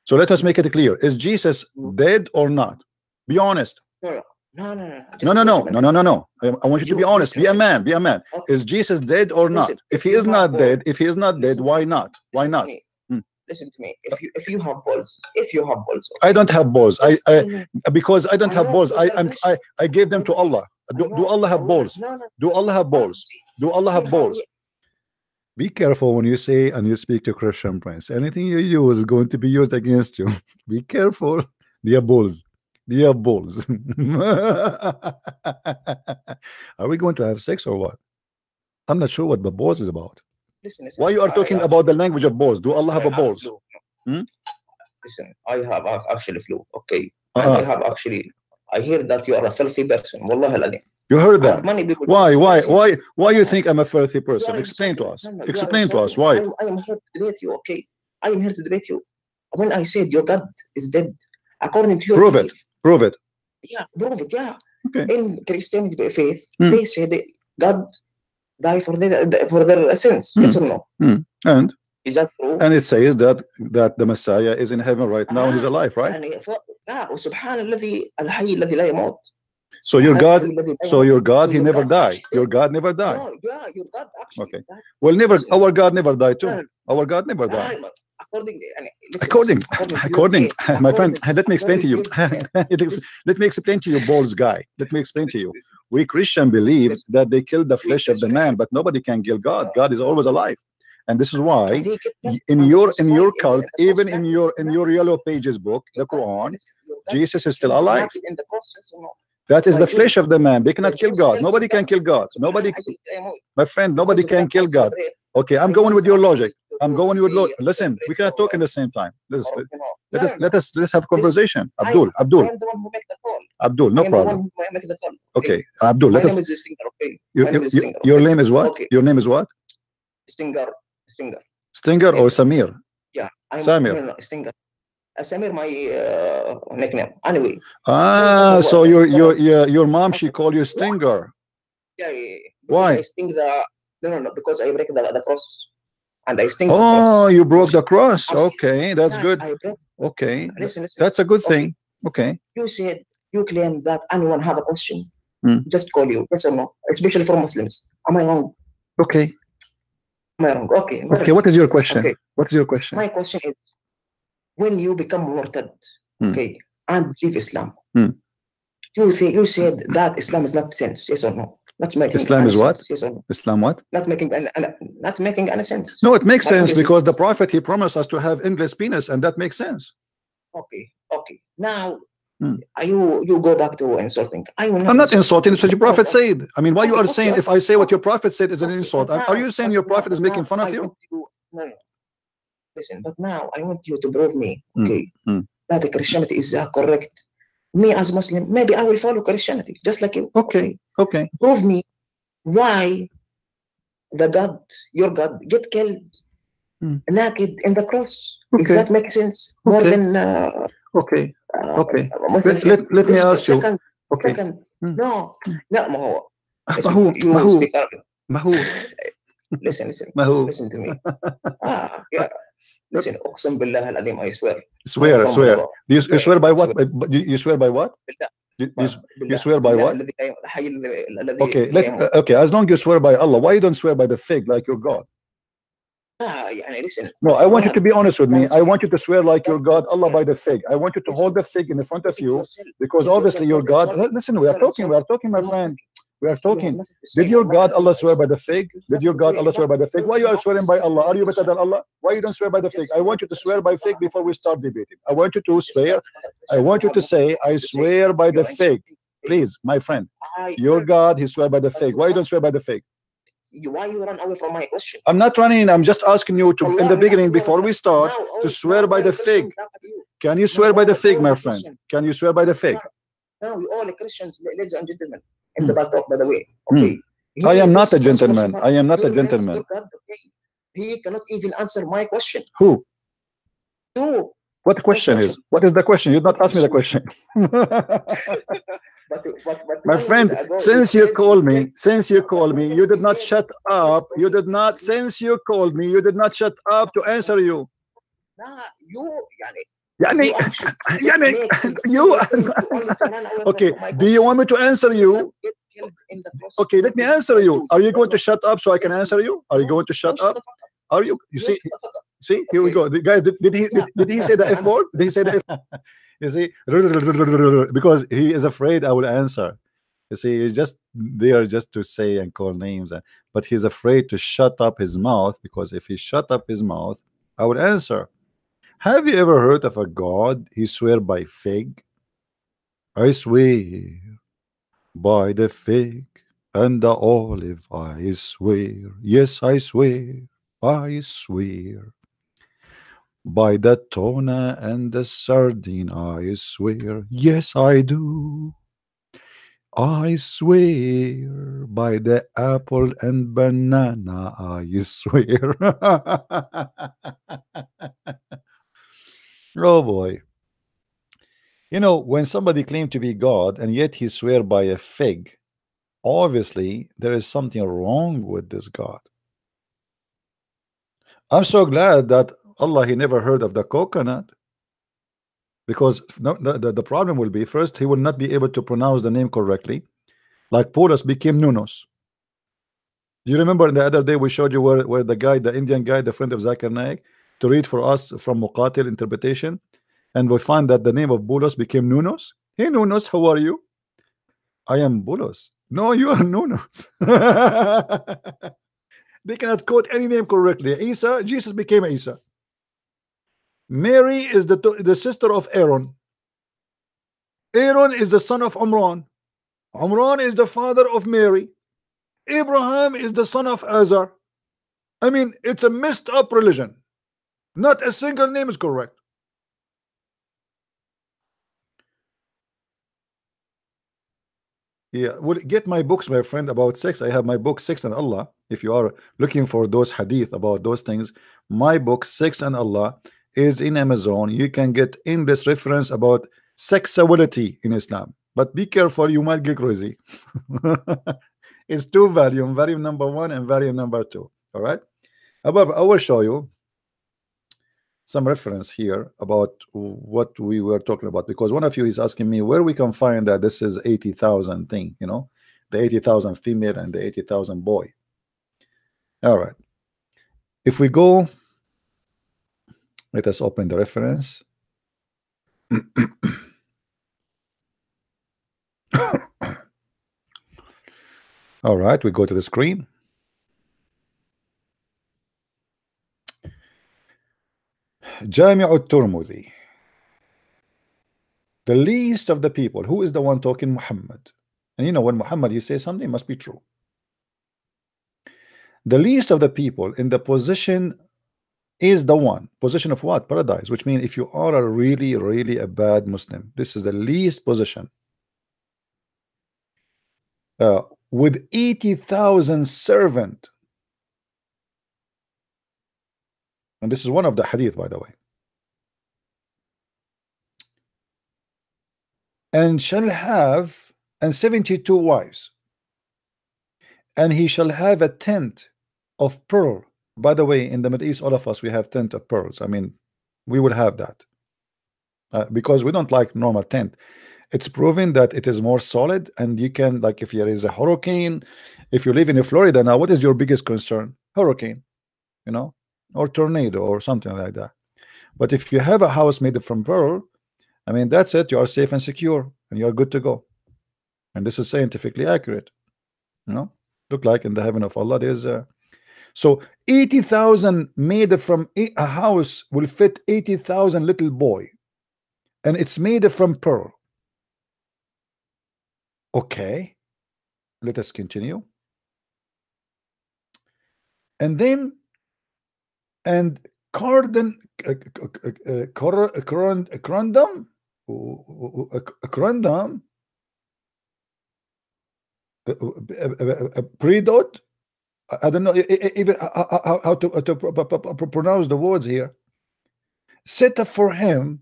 So let us make it clear: is Jesus dead or not? Be honest. No. I want you to be honest. Be a man. Be a man. Okay. Is Jesus dead or not? If he is not dead, why not? Why not? Listen to me. If you have balls, okay. I don't have balls. Because I don't have balls. I gave them to Allah. Do Allah have balls? Do Allah have balls? Do Allah have balls? Be careful when you say and you speak to Christian prince. Anything you use is going to be used against you. Be careful. They have balls. They have balls. Are we going to have sex or what? I'm not sure what the balls is about. Listen, why you are talking about the language of balls? Do Allah have a balls? Listen, I have actually flu. Okay. I have actually. I hear that you are a filthy person. Wallahi al-Azim. You heard that? Why you think I'm a filthy person? Explain to us. Explain to us why. I am here to debate you. Okay. I am here to debate you. When I said your God is dead, according to your belief, prove it. Yeah, prove it. Yeah. Okay. In Christianity faith, they say that God died for their sins. Yes or no? And is that true? And it says that the Messiah is in heaven right now and he's alive, right? So your God, he never died. Your God never died. No, yeah, your God actually. Okay. Well, our God never died too. Our God never died. According, my friend, let me explain to you. Let me explain to you, balls guy. Let me explain to you. We Christian believe that they killed the flesh of the man, but nobody can kill God. God is always alive. And this is why in your cult, even in your yellow pages book, the Quran, Jesus is still alive. That is My the Jews- flesh of the man. They cannot the kill Jews God. kill Nobody can God. kill God. Nobody, my friend, nobody Because can of kill that, I God. celebrate. Okay, I'm I going want with your actually logic. to I'm do going with say, listen, we cannot talk in the same time. or, you know, Let's have a conversation. I Abdul, am the one who make the call. Abdul, I no am the one problem. who make the call. Okay, Abdul, My let us. name is Stinger. Okay. My name is Stinger. Your okay. name is what? Okay. Your name is what? Stinger. Stinger or Samir? Yeah. I'm Samir. No, Stinger. Samir, my nickname. Anyway. Ah, so Stinger. your mom, she called you Stinger. Yeah, yeah, yeah. Because Why? I sting the no, because I break the cross, and I sting. Oh, you broke the cross. I'm- Okay, that's Yeah, good. I break. Okay, Listen. that's a good Okay. thing. Okay. You said you claim that anyone have a question, just call you. Yes or no? Especially for Muslims. Am I wrong? Okay. Am I wrong? Okay. Okay, what is your question? Okay. What's your question? My question is, when you become murtad, okay, and leave Islam, you said that Islam is not sense. Yes or no? Not making Islam is what? sense. Yes or no? Islam what? Not making any sense. No, it makes My sense question is- because the Prophet, he promised us to have endless penis, and that makes sense. Okay. Now, you go back to insulting. I'm not insulting. It's what your Prophet said. I mean, why you are saying okay. if I say what your Prophet said is an insult? but Are you saying your Prophet is making fun of I you? want no. Listen, but now I want you to prove me, okay, Mm. that Christianity is correct. Me as Muslim, maybe I will follow Christianity just like you. Okay. Prove me why your God, get killed naked in the cross. If Okay. that makes sense, more Okay. than Okay. Okay. Muslims. Let me ask you. Second, Okay. second, Mm. no, ما هو. ما هو speak Arabic. ما هو Listen, ما هو listen to me. Yeah. Listen, أقسم بالله العظيم, I swear. swear. From You swear by what? You swear by what? بالله. You swear by what? الذي لا- الحي الذي Okay, لا يموت. okay. As long as you swear by Allah, why you don't swear by the fig like your God? يعني listen. No, I want you to be honest with me. I want you to swear like your God, Allah, by the fig. I want you to hold the fig in front of you, because obviously your God. Listen, we are talking, my friend. We are talking. Did your God Allah swear by the fig? Did your God Allah swear by the fig? Why you are swearing by Allah? Are you better than Allah? Why you don't swear by the fig? I want you to swear by fig before we start debating. I want you to swear. I want you to say, I swear by the fig. Please, my friend. Your God, he swear by the fig. Why you don't swear by the fig? Why you run away from my question? I'm not running. I'm just asking you to, in the beginning, before we start, to swear by the fig. Can you swear by the fig, my friend? Can you swear by the fig? Now we all Christians, ladies and gentlemen, in the back talk, by the way. Okay. I am not a gentleman. I am not a gentleman. He cannot even answer my question. Who? You. What the question is? What is the question? You did not ask me the question. My friend, since you called me, you did not shut up. You did not, since you called me, you did not shut up to answer you. You okay, do you want me to answer you? Okay, let me answer you. Are you going to shut up so I can answer you? Are you going to shut up? Are you? You see, here we go. The guys, did he say the F word? Did he say the F? You see, because he is afraid I will answer. You see, he's just there just to say and call names, but he's afraid to shut up his mouth, because if he shut up his mouth, I would answer. Have you ever heard of a God he swear by fig? I swear by the fig and the olive, I swear. Yes, I swear. I swear by the tuna and the sardine, I swear. Yes, I do. I swear by the apple and banana, I swear. Oh boy. You know, when somebody claims to be God and yet he swear by a fig, obviously there is something wrong with this God. I'm so glad that Allah, he never heard of the coconut, because the problem will be, first, he will not be able to pronounce the name correctly, like Paulus became Nunos. You remember the other day we showed you where the guy, the Indian guy, the friend of Zakir Naik, to read for us from Muqatil interpretation, and we find that the name of Bulos became Nunos. Hey Nunos, how are you? I am Bulos. No, you are Nunos. They cannot quote any name correctly. Isa, Jesus became Isa. Mary is the sister of Aaron. Aaron is the son of Umran. Umran is the father of Mary. Abraham is the son of Azar. I mean, it's a messed up religion. Not a single name is correct. Yeah, well, get my books, my friend, about sex. I have my book, Sex and Allah. If you are looking for those hadith about those things, my book, Sex and Allah, is in Amazon. You can get endless reference about sexuality in Islam. But be careful, you might get crazy. It's 2 volume, volume number 1 and volume number 2. All right. However, I will show you some reference here about what we were talking about, because one of you is asking me where we can find that this is 80,000 thing, you know, the 80,000 female and the 80,000 boy. All right, if we go, let us open the reference. All right, we go to the screen. Jami' al-Tirmidhi. The least of the people. Who is the one talking? Muhammad. And you know, when Muhammad you say something, it must be true. The least of the people in the position is the one. Position of what? Paradise. Which means if you are a really a bad Muslim, this is the least position. With 80,000 servant. And this is one of the hadith, by the way. And shall have 72 wives. And he shall have a tent of pearl. By the way, in the Middle East, all of us, we have tent of pearls. I mean, we will have that. Because we don't like normal tent. It's proven that it is more solid, and you can, like, if there is a hurricane, if you live in Florida now, what is your biggest concern? Hurricane, you know, or tornado or something like that. But if you have a house made from pearl, I mean, that's it. You are safe and secure, and you are good to go. And this is scientifically accurate. You know, look like in the heaven of Allah there's so 80,000 made from a house will fit 80,000 little boy, and it's made from pearl. Okay, let us continue. And then, and Corundum, Predot. I don't know even how to pronounce the words here. Set up for him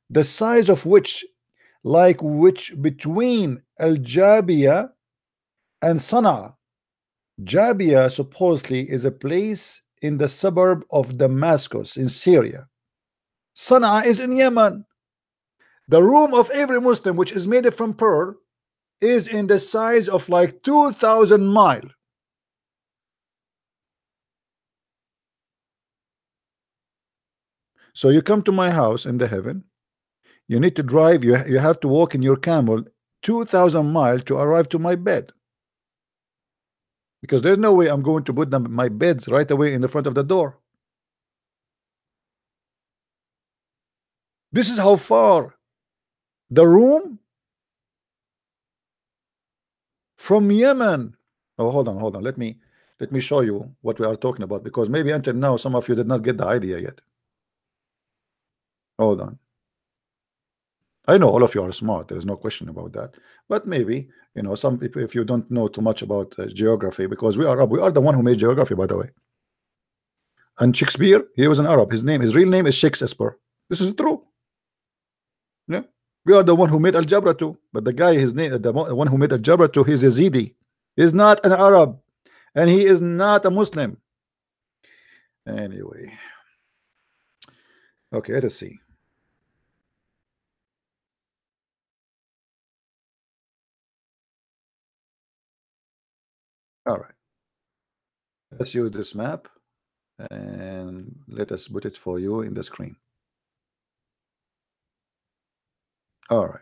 the size of which, like which between Al-Jabiyah and Sana'a. Jabiyah supposedly is a place in the suburb of Damascus in Syria. Sana'a is in Yemen. The room of every Muslim, which is made from pearl, is in the size of like 2,000 miles. So you come to my house in the heaven, you need to drive, you have to walk in your camel 2,000 miles to arrive to my bed, because there's no way I'm going to put my beds right away in the front of the door. This is how far the room from Yemen. Oh, hold on, let me show you what we are talking about, because maybe until now some of you did not get the idea yet. Hold on. I know all of you are smart, there is no question about that, but maybe, you know, some people, if you don't know too much about geography, because we are the one who made geography, by the way. And Shakespeare, he was an Arab. His real name is Shakespeare. This is true. Yeah, we are the one who made algebra too, but the guy, his name, the one who made algebra too, he's Yazidi. He's not an Arab, and he is not a Muslim. Anyway, okay, let us see. All right, let's use this map and let us put it for you in the screen. All right,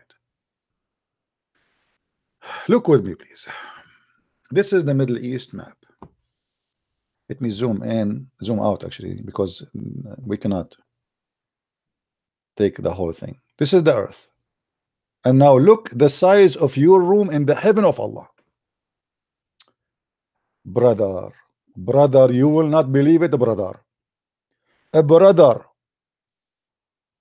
look with me, please. This is the Middle East map. Let me zoom in, zoom out actually, because we cannot take the whole thing. This is the Earth. And now look the size of your room in the heaven of Allah. Brother, you will not believe it, brother. Brother,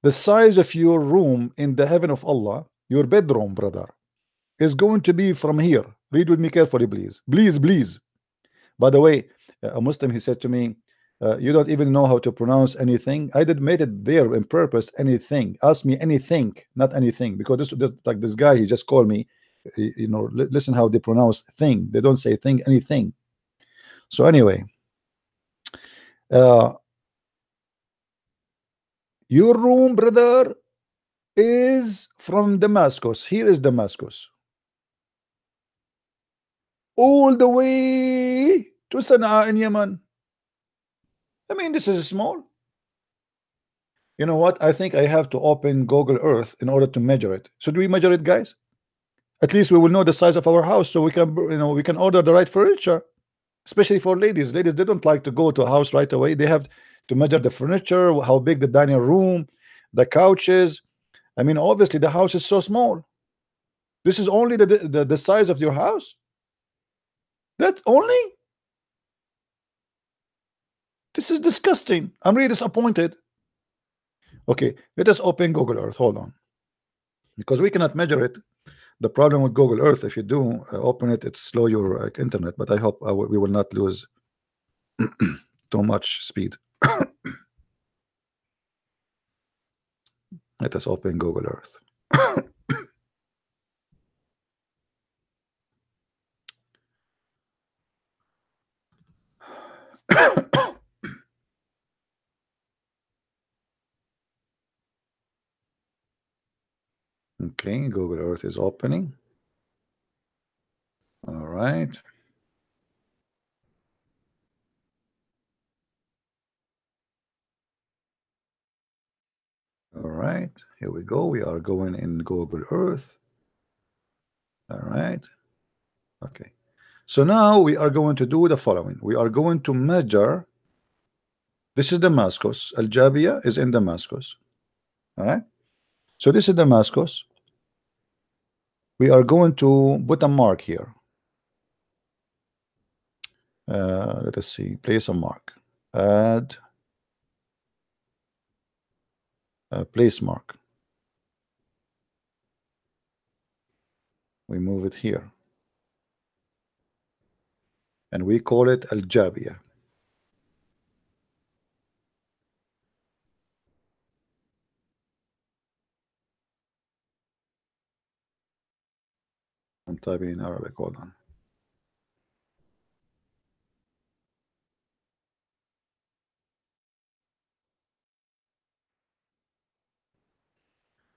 the size of your room in the heaven of Allah, your bedroom, brother, is going to be from here. Read with me carefully, please. Please. By the way, a Muslim, he said to me, you don't even know how to pronounce anything. I did made it there in purpose. Anything. Ask me anything, not anything, because this like this guy, he just called me. You know, listen how they pronounce thing. They don't say thing, anything. So anyway, your room, brother, is from Damascus. Here is Damascus, all the way to Sana'a in Yemen. I mean, this is small. You know what? I think I have to open Google Earth in order to measure it. Should we measure it, guys? At least we will know the size of our house, so we can, you know, we can order the right furniture, especially for ladies. Ladies, they don't like to go to a house right away. They have to measure the furniture, how big the dining room, the couches. I mean, obviously the house is so small. This is only the size of your house. That only? This is disgusting. I'm really disappointed. Okay, let us open Google Earth. Hold on, because we cannot measure it. The problem with Google Earth, if you do open it, it's slow your internet. But I hope we will not lose too much speed. Let us open Google Earth. Okay, Google Earth is opening. All right. All right, here we go. We are going in Google Earth. All right. Okay. So now we are going to do the following. We are going to measure. This is Damascus. Al-Jabiya is in Damascus. All right. So this is Damascus. We are going to put a mark here. Let us see. Place a mark. Add a place mark. We move it here. And we call it Al-Jabiya. I'm typing in Arabic. Hold on.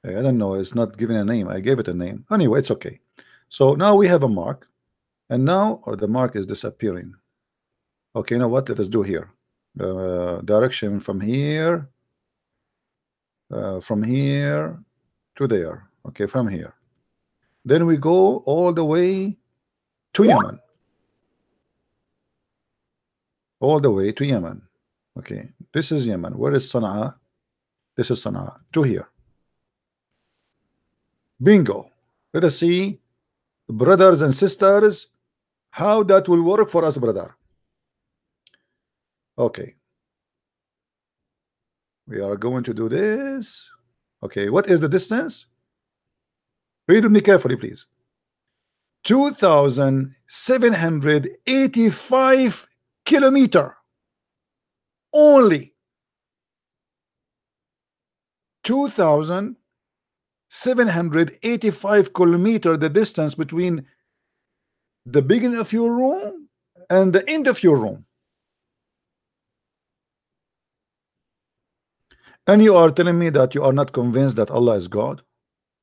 I don't know. It's not giving a name. I gave it a name. Anyway, it's okay. So now we have a mark. And now the mark is disappearing. Okay, you know what? Let us do here. Direction from here to there. Okay, from here. Then we go all the way to Yemen. All the way to Yemen. Okay, this is Yemen. Where is Sana'a? This is Sana'a. To here. Bingo. Let us see, brothers and sisters, how that will work for us, brother. Okay. We are going to do this. Okay, what is the distance? Read with me carefully, please. 2,785 kilometers. Only 2,785 kilometers, the distance between the beginning of your room and the end of your room. And you are telling me that you are not convinced that Allah is God?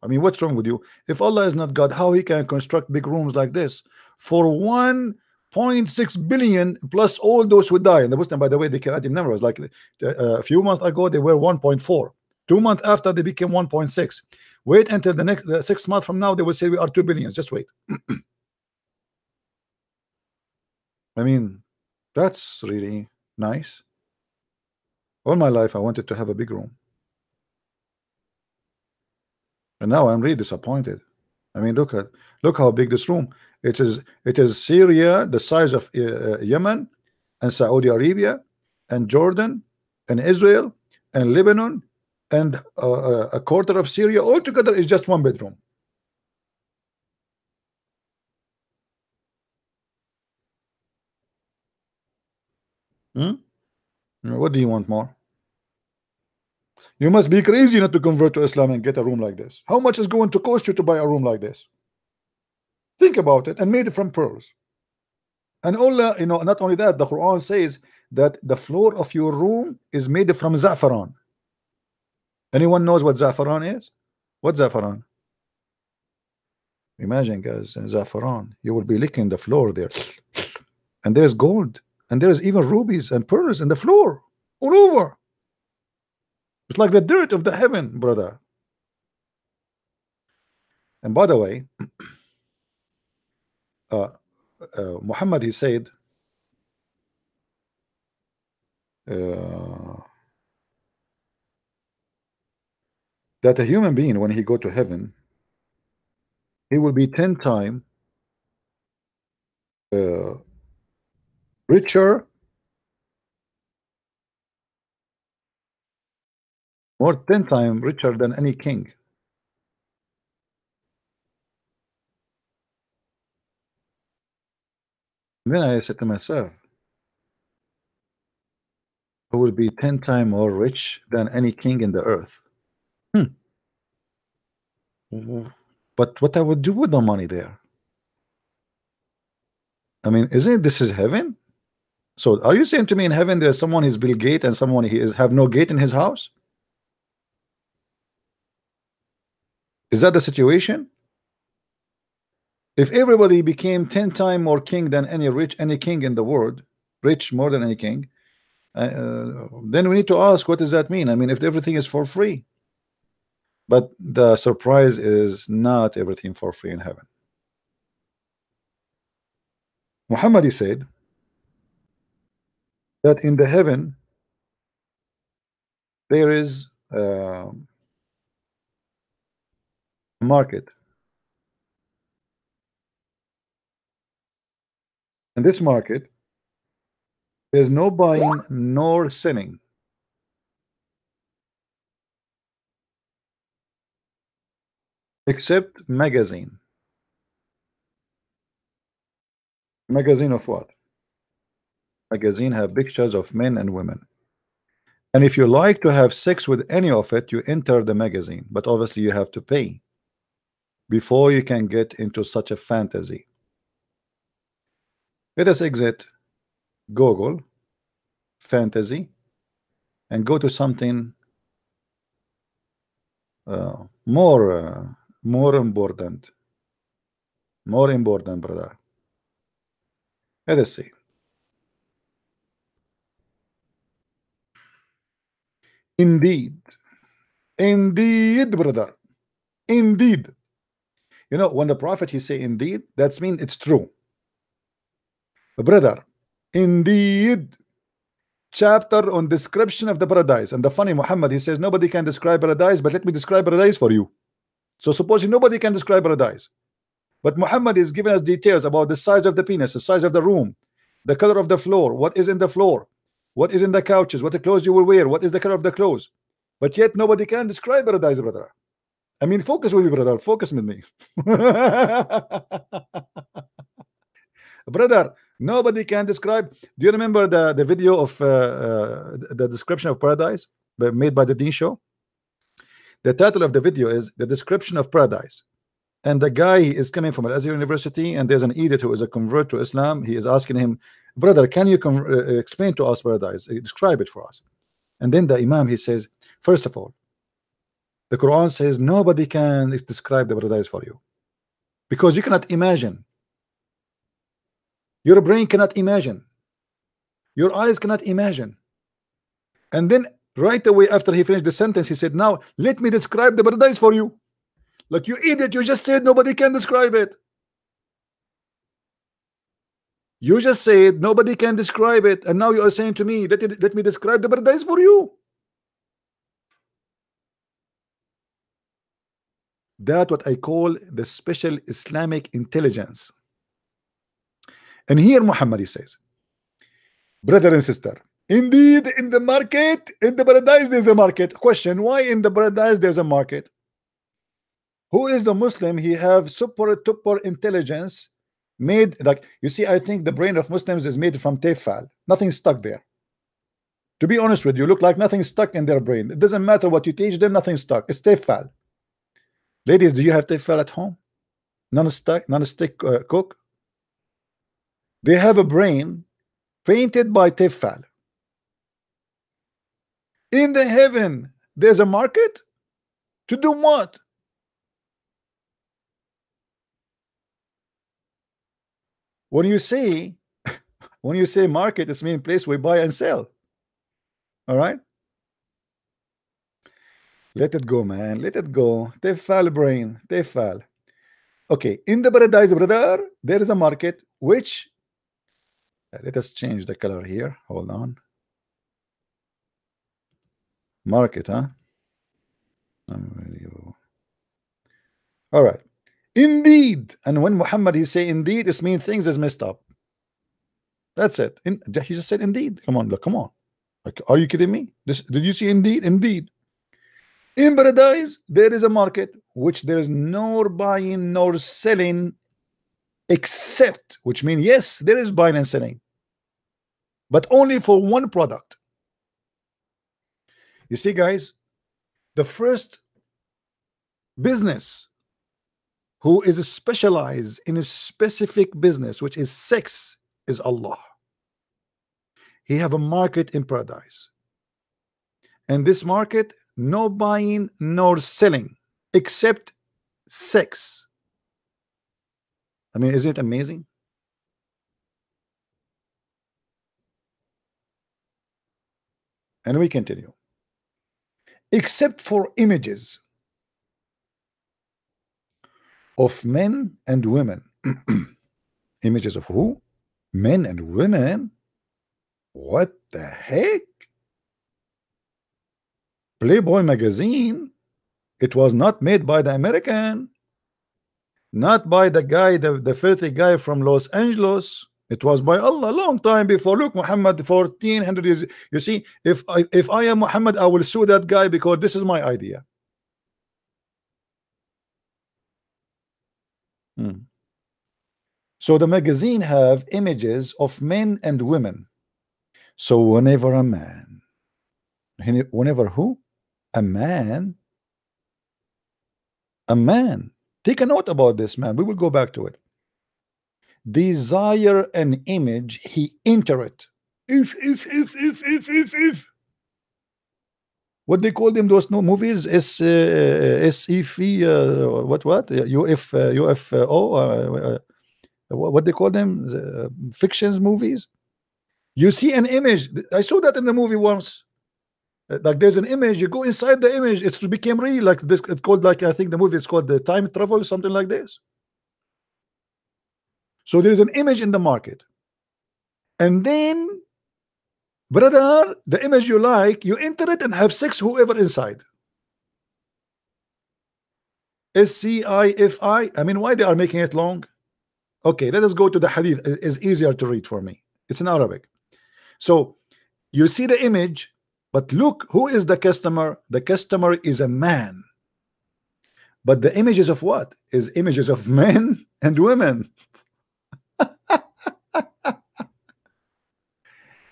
I mean, what's wrong with you? If Allah is not God, how he can construct big rooms like this for 1.6 billion plus all those who die? And the Muslim, by the way, they can add in numbers. Like a few months ago, they were 1.4. 2 months after, they became 1.6. Wait until the next 6 months from now, they will say we are 2 billion. Just wait. I mean, that's really nice. All my life, I wanted to have a big room. And now I'm really disappointed. I mean, look how big this room. It is Syria, the size of Yemen, and Saudi Arabia, and Jordan, and Israel, and Lebanon, and a quarter of Syria. All together is just one bedroom. What do you want more? You must be crazy not to convert to Islam and get a room like this. How much is going to cost you to buy a room like this? Think about it. And made it from pearls. And Allah, you know, not only that, the Quran says that the floor of your room is made from za'faran. Anyone knows what za'faran is? What's za'faran? Imagine, guys, za'faran. You will be licking the floor there. And there's gold. And there's even rubies and pearls in the floor. All over. It's like the dirt of the heaven, brother. And by the way, Muhammad, he said, that a human being, when he go to heaven, he will be 10 times richer, more 10 times richer than any king. And then I said to myself, who will be 10 times more rich than any king in the earth? But what I would do with the money there? I mean, isn't this is heaven? So are you saying to me in heaven there's someone is Bill Gates and someone he is have no gate in his house? Is that the situation? If everybody became 10 times more king than any king in the world, rich more than any king, then we need to ask, what does that mean? I mean, if everything is for free. But the surprise is not everything for free in heaven. Muhammad, he said that in the heaven there is a market. In this market, there's no buying nor selling. Except magazine. Magazine of what? Magazine have pictures of men and women. And if you like to have sex with any of it, you enter the magazine. But obviously you have to pay before you can get into such a fantasy. Let us exit Google fantasy and go to something more important, brother. Let us see. Indeed, brother, indeed. You know, when the prophet he say indeed, that's mean it's true, brother. Indeed, chapter on description of the paradise. And the funny Muhammad, he says nobody can describe paradise, but let me describe paradise for you. So supposing nobody can describe paradise, but Muhammad is giving us details about the size of the penis, the size of the room, the color of the floor, what is in the floor, what is in the couches, what the clothes you will wear, what is the color of the clothes. But yet nobody can describe paradise, brother. I mean, focus with me, brother. Focus with me. Brother, nobody can describe. Do you remember the video of the description of paradise made by the Dean Show? The title of the video is The Description of Paradise. And the guy is coming from Al-Azhar University, and there's an idiot who is a convert to Islam. He is asking him, brother, can you explain to us paradise? Describe it for us. And then the Imam, he says, first of all, the Quran says nobody can describe the paradise for you because you cannot imagine. Your brain cannot imagine. Your eyes cannot imagine. And then right away after he finished the sentence, he said, now let me describe the paradise for you. Like, you idiot, you just said nobody can describe it. You just said nobody can describe it, and now you are saying to me, let me describe the paradise for you. That what I call the special Islamic intelligence. And here Muhammad, he says, brother and sister, indeed in the market, in the paradise there's a market. Question, why in the paradise there's a market? Who is the Muslim? He have super intelligence made, like, you see, I think the brain of Muslims is made from tefal. Nothing stuck there. To be honest with you, look like nothing stuck in their brain. It doesn't matter what you teach them, nothing stuck. It's tefal. Ladies, do you have tefal at home? Non-stick cook? They have a brain painted by tefal. In the heaven, there's a market to do what? When you say market, it's mean place we buy and sell. All right, let it go, man. Let it go. Tefal brain, tefal. Okay, in the paradise, brother, there is a market which, let us change the color here. Hold on. Market, huh? All right. Indeed. And when Muhammad he say indeed, this means things is messed up. That's it. He just said indeed. Come on, look, come on. Like, are you kidding me? Did you see indeed? Indeed. In paradise, there is a market which there is nor buying nor selling except, which means yes, there is buying and selling, but only for one product. You see, guys, the first business who is specialized in a specific business, which is sex, is Allah. He have a market in paradise, and this market, no buying nor selling except sex. I mean, isn't it amazing? And we continue. Except for images of men and women. Images of who? Men and women? What the heck? Playboy magazine, it was not made by the American, not by the guy, the filthy guy from Los Angeles. It was by Allah a long time before. Look, Muhammad, 1400 years. You see, if I am Muhammad, I will sue that guy because this is my idea. So the magazine have images of men and women. So whenever a man, whenever who? A man, take a note about this, man. We will go back to it. Desire an image, he enter it. If what they call them, those movies, SEF, what UFO, what they call them, fictions movies. You see an image. I saw that in the movie once. Like there's an image, you go inside the image, it became real. Like this, it's called, like, I think the movie is called the Time Travel, something like this. So there is an image in the market, and then, brother, the image you like, you enter it and have sex whoever inside. SCIFI. I mean, why they are making it long? Okay, let us go to the hadith. It's easier to read for me. It's in Arabic. So you see the image, but look, who is the customer? The customer is a man. But the images of what? Is images of men and women.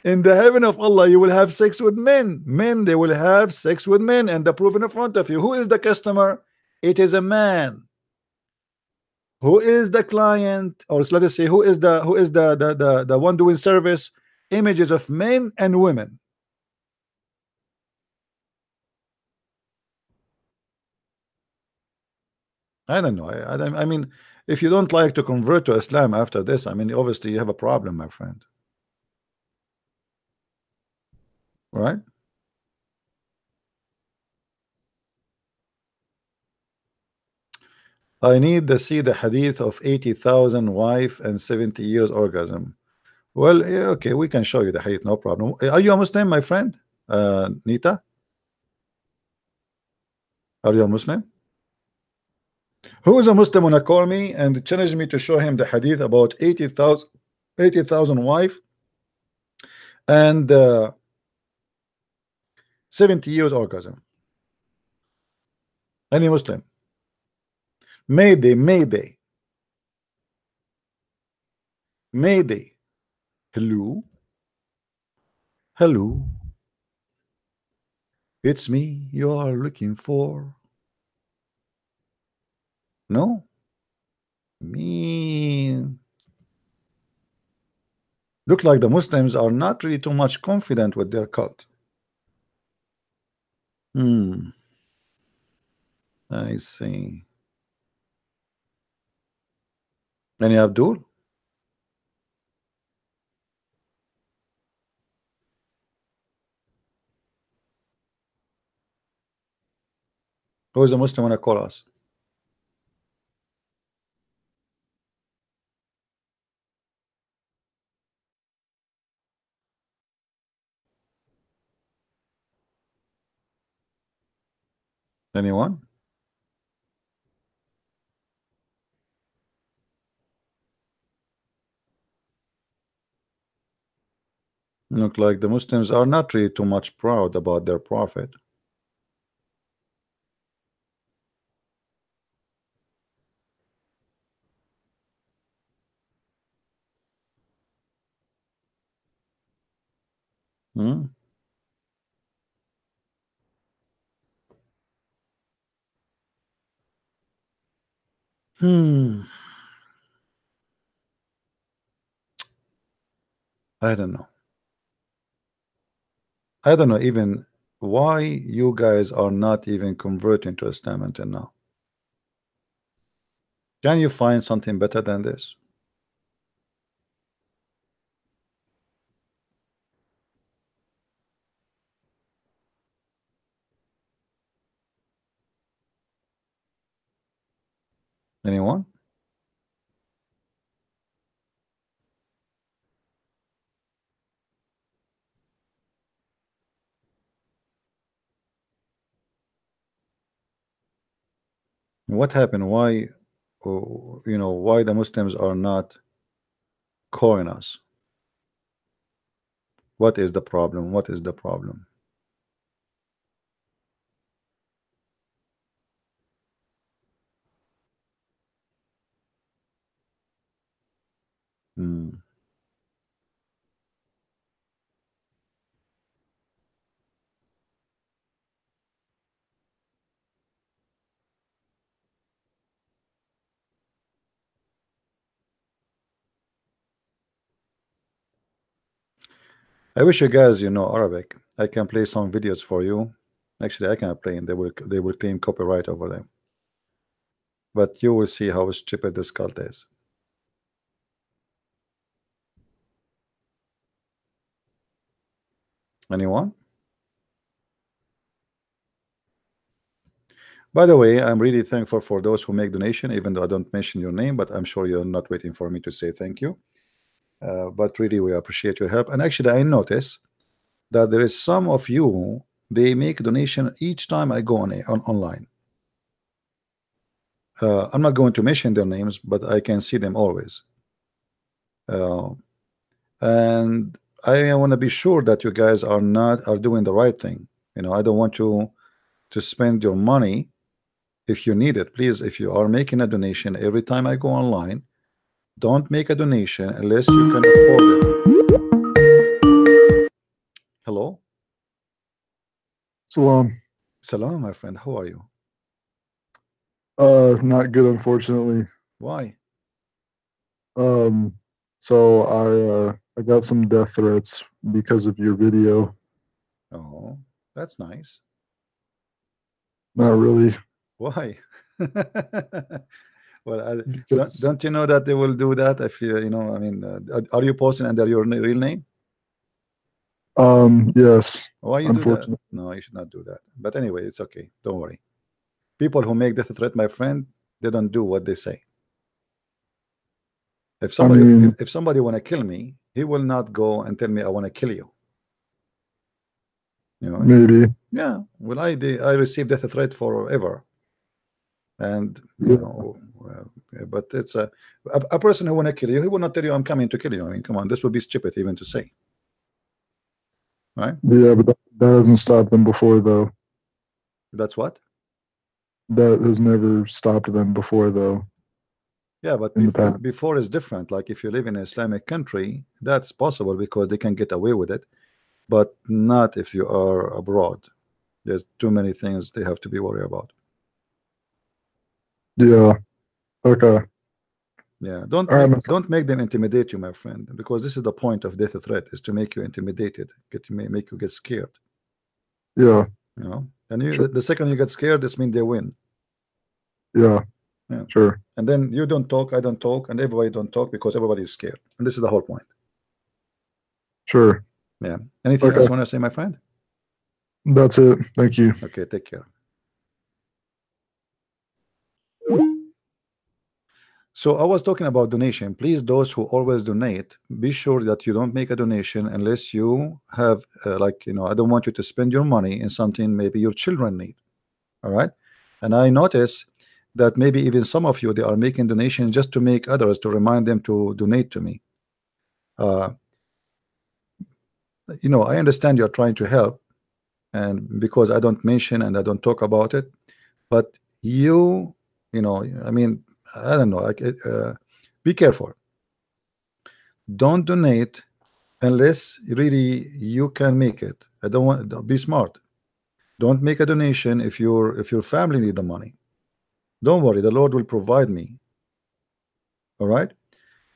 In the heaven of Allah, you will have sex with men. Men, they will have sex with men, and the proof in front of you. Who is the customer? It is a man. Who is the client? Or let us say, who is the one doing service? Images of men and women. I don't know. I mean, if you don't like to convert to Islam after this, I mean, obviously you have a problem, my friend. Right? I need to see the hadith of 80,000 wife and 70 years orgasm. Well, yeah, okay, we can show you the hadith, no problem. Are you a Muslim, my friend? Nita? Are you a Muslim? Who is a Muslim wanna call me and challenge me to show him the hadith about 80,000 wife and 70 years orgasm? Any Muslim? Mayday, Mayday, Mayday. Hello, hello. It's me you are looking for. No? Me. Look like the Muslims are not really too much confident with their cult. I see. Any Abdul? Who is a Muslim wanna call us? Anyone? Look like the Muslims are not really too much proud about their prophet. I don't know. I don't know even why you guys are not even converting to Islam until now. Can you find something better than this? Anyone? What happened? Why, why the Muslims are not calling us? What is the problem? What is the problem? I wish you guys Arabic. I can play some videos for you. Actually, I cannot play, and they will claim copyright over them. But you will see how stupid this cult is. Anyone? By the way, I'm really thankful for those who make donation, even though I don't mention your name, but I'm sure you're not waiting for me to say thank you. But really, we appreciate your help. And actually, I notice that there is some of you, they make donation each time I go online. I'm not going to mention their names, but I can see them always. And I want to be sure that you guys are doing the right thing. I don't want you to spend your money if you need it. Please, if you are making a donation every time I go online, don't make a donation unless you can afford it. Hello? Salam. Salam, my friend. How are you? Not good, unfortunately. Why? So I got some death threats because of your video. Oh, that's nice. Not really. Why? Well, don't you know that they will do that if I mean, are you posting under your real name? Yes. Why you do that? No, you should not do that. But anyway, it's okay. Don't worry. People who make death threat, my friend, they don't do what they say. If somebody want to kill me, he will not go and tell me I want to kill you. Maybe. Yeah. Well, I receive death threat forever. And you know, but it's a person who want to kill you, he will not tell you I'm coming to kill you. I mean, come on, this would be stupid even to say, right? Yeah, but that doesn't stop them before, though. That's what? That has never stopped them before, though. Yeah, but before is different. Like if you live in an Islamic country, that's possible because they can get away with it, but not if you are abroad. There's too many things they have to be worried about. Yeah. Okay. Yeah. Don't make them intimidate you, my friend, because this is the point of death threat, is to make you intimidated, make you get scared. Yeah. You know, and you, the second you get scared, this means they win. Yeah. Yeah. Sure. And then you don't talk, I don't talk, and everybody don't talk because everybody is scared. And this is the whole point. Sure. Yeah. Anything else you want to say, my friend? That's it. Thank you. Okay, take care. So I was talking about donation. Please, those who always donate, be sure that you don't make a donation unless you have like, you know, I don't want you to spend your money in something maybe your children need. All right. And I notice that maybe even some of you, they are making donations just to make others, to remind them to donate to me. You know, I understand you're trying to help, and because I don't mention and I don't talk about it, but you know, I mean, I don't know, like be careful. Don't donate unless really you can make it. I don't want, be smart. Don't make a donation if your family need the money. Don't worry, the Lord will provide me. All right.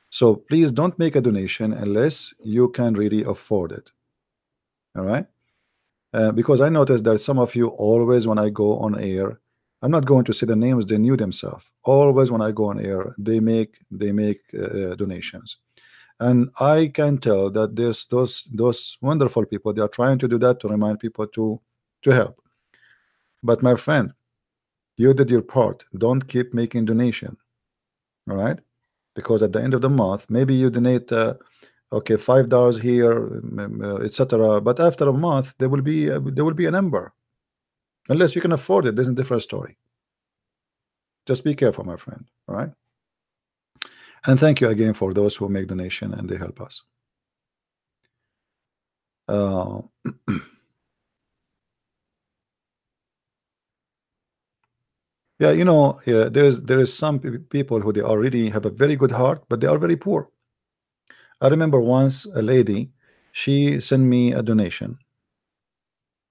So please don't make a donation unless you can really afford it. All right. Because I noticed that some of you always, when I go on air, I'm not going to say the names, they knew themselves. Always when I go on air, they make donations, and I can tell that there's those wonderful people. They are trying to do that to remind people to help. But my friend, you did your part. Don't keep making donation. All right, because at the end of the month, maybe you donate. Okay, $5 here, etc. But after a month, there will be a number. Unless you can afford it, there's a different story. Just be careful, my friend. All right. And thank you again for those who make donation and they help us. Yeah, you know, yeah, there is some people who they already have a very good heart, but they are very poor. I remember once a lady, she sent me a donation.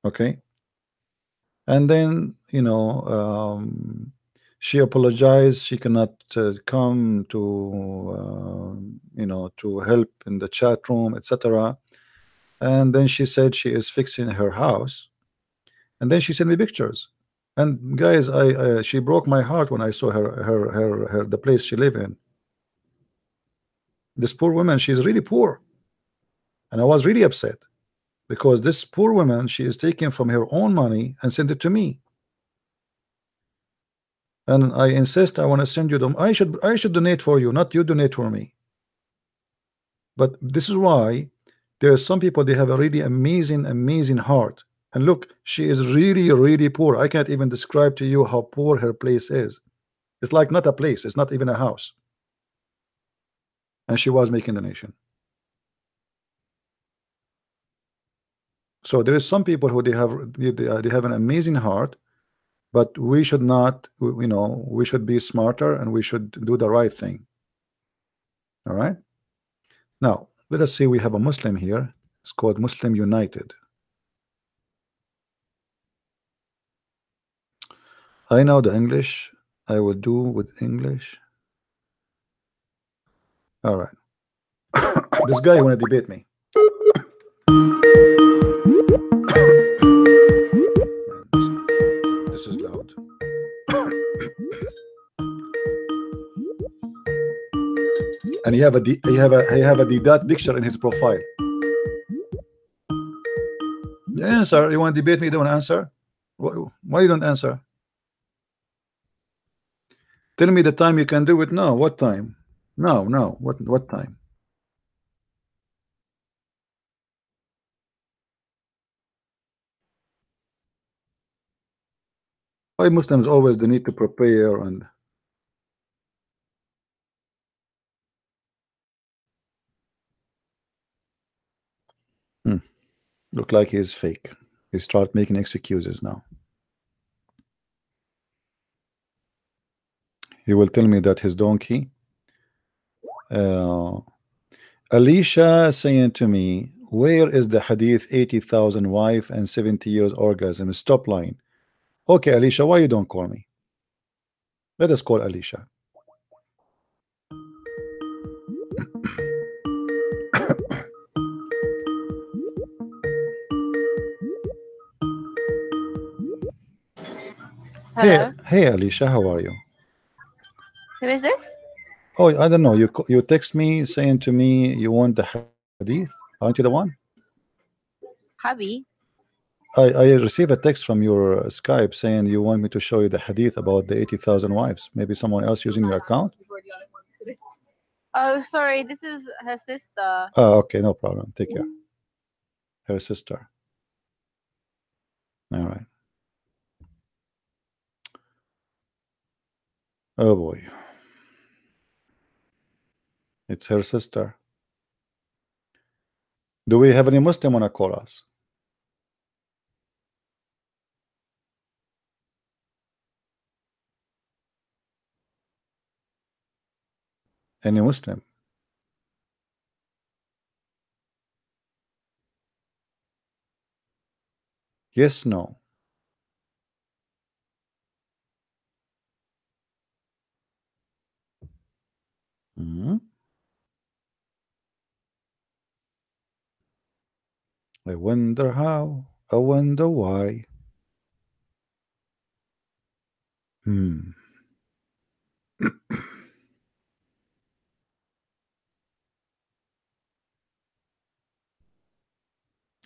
Okay. And then, you know, she apologized. She cannot come to, you know, to help in the chat room, etc. And then she said she is fixing her house. And then she sent me pictures. And guys, she broke my heart when I saw her the place she live in. This poor woman, she's really poor. And I was really upset because this poor woman, she is taking from her own money and sent it to me. And I insist, I want to send you them. I should donate for you, not you donate for me. But this is why there are some people, they have a really amazing heart. And look, she is really poor. I can't even describe to you how poor her place is. It's like not a place, it's not even a house. And she was making a donation. So there is some people who they have an amazing heart, but we should not, you know, we should be smarter and we should do the right thing. All right. Now let us see, we have a Muslim here. It's called Muslim United. I know the English. I will do with English. All right. This guy want to debate me. This is loud. And he have a Deedat picture in his profile. Answer. You want to debate me? You don't answer. Why you don't answer? Tell me the time you can do it now. What time? No. What time? Why Muslims always they need to prepare and look like he's fake. He start making excuses now. He will tell me that his donkey. Alicia saying to me, where is the hadith 80,000 wife and 70 years orgasm? Stop lying. Okay, Alicia, why you don't call me? Let us call Alicia. Hello. Hey, Alicia, how are you? Who is this? Oh, I don't know. You text me saying to me you want the hadith. Aren't you the one? Habi. I received a text from your Skype saying you want me to show you the hadith about the 80,000 wives. Maybe someone else using your account. Oh, sorry. This is her sister. Oh, okay, no problem. Take care. Her sister. All right. Oh boy. It's her sister. Do we have any Muslim want to call us? Any Muslim? Yes, no. I wonder how, I wonder why.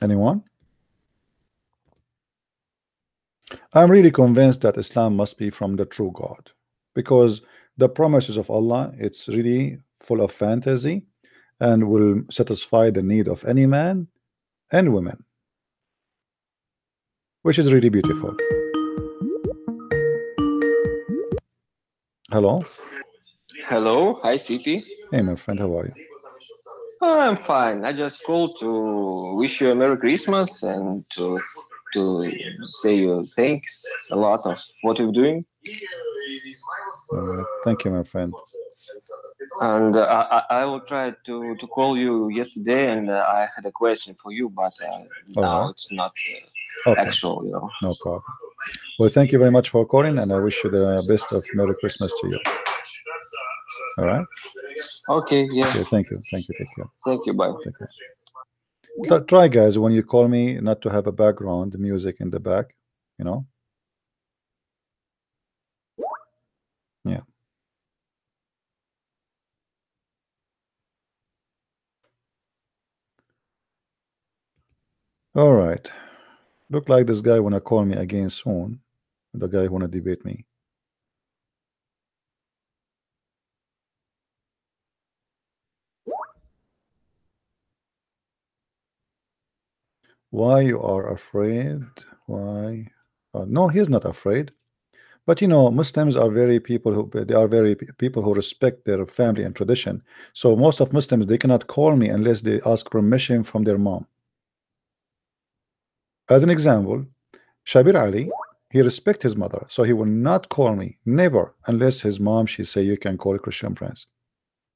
Anyone? I'm really convinced that Islam must be from the true God, because the promises of Allah, it's really full of fantasy and will satisfy the need of any man and women, which is really beautiful. Hello. Hello, hi CP. Hey my friend, how are you? Oh, I'm fine. I just called to wish you a Merry Christmas and to say you thanks a lot of what you're doing. Thank you, my friend. And I will try to call you yesterday, and I had a question for you, but now it's not actual, you know. No problem. Well, thank you very much for calling, and I wish you the best of Merry Christmas to you. All right. Okay. Yeah. Okay, thank you. Take care. Thank you. Bye. Take care. Try, guys, when you call me, not to have a background music in the back. You know. Yeah. All right. Look like this guy wanna call me again soon. The guy who wanna debate me. Why you are afraid? Why? No, he's not afraid. But you know, Muslims are very people who respect their family and tradition. So most of Muslims, they cannot call me unless they ask permission from their mom. As an example, Shabir Ali, he respects his mother, so he will not call me, never, unless his mom she say you can call Christian Prince.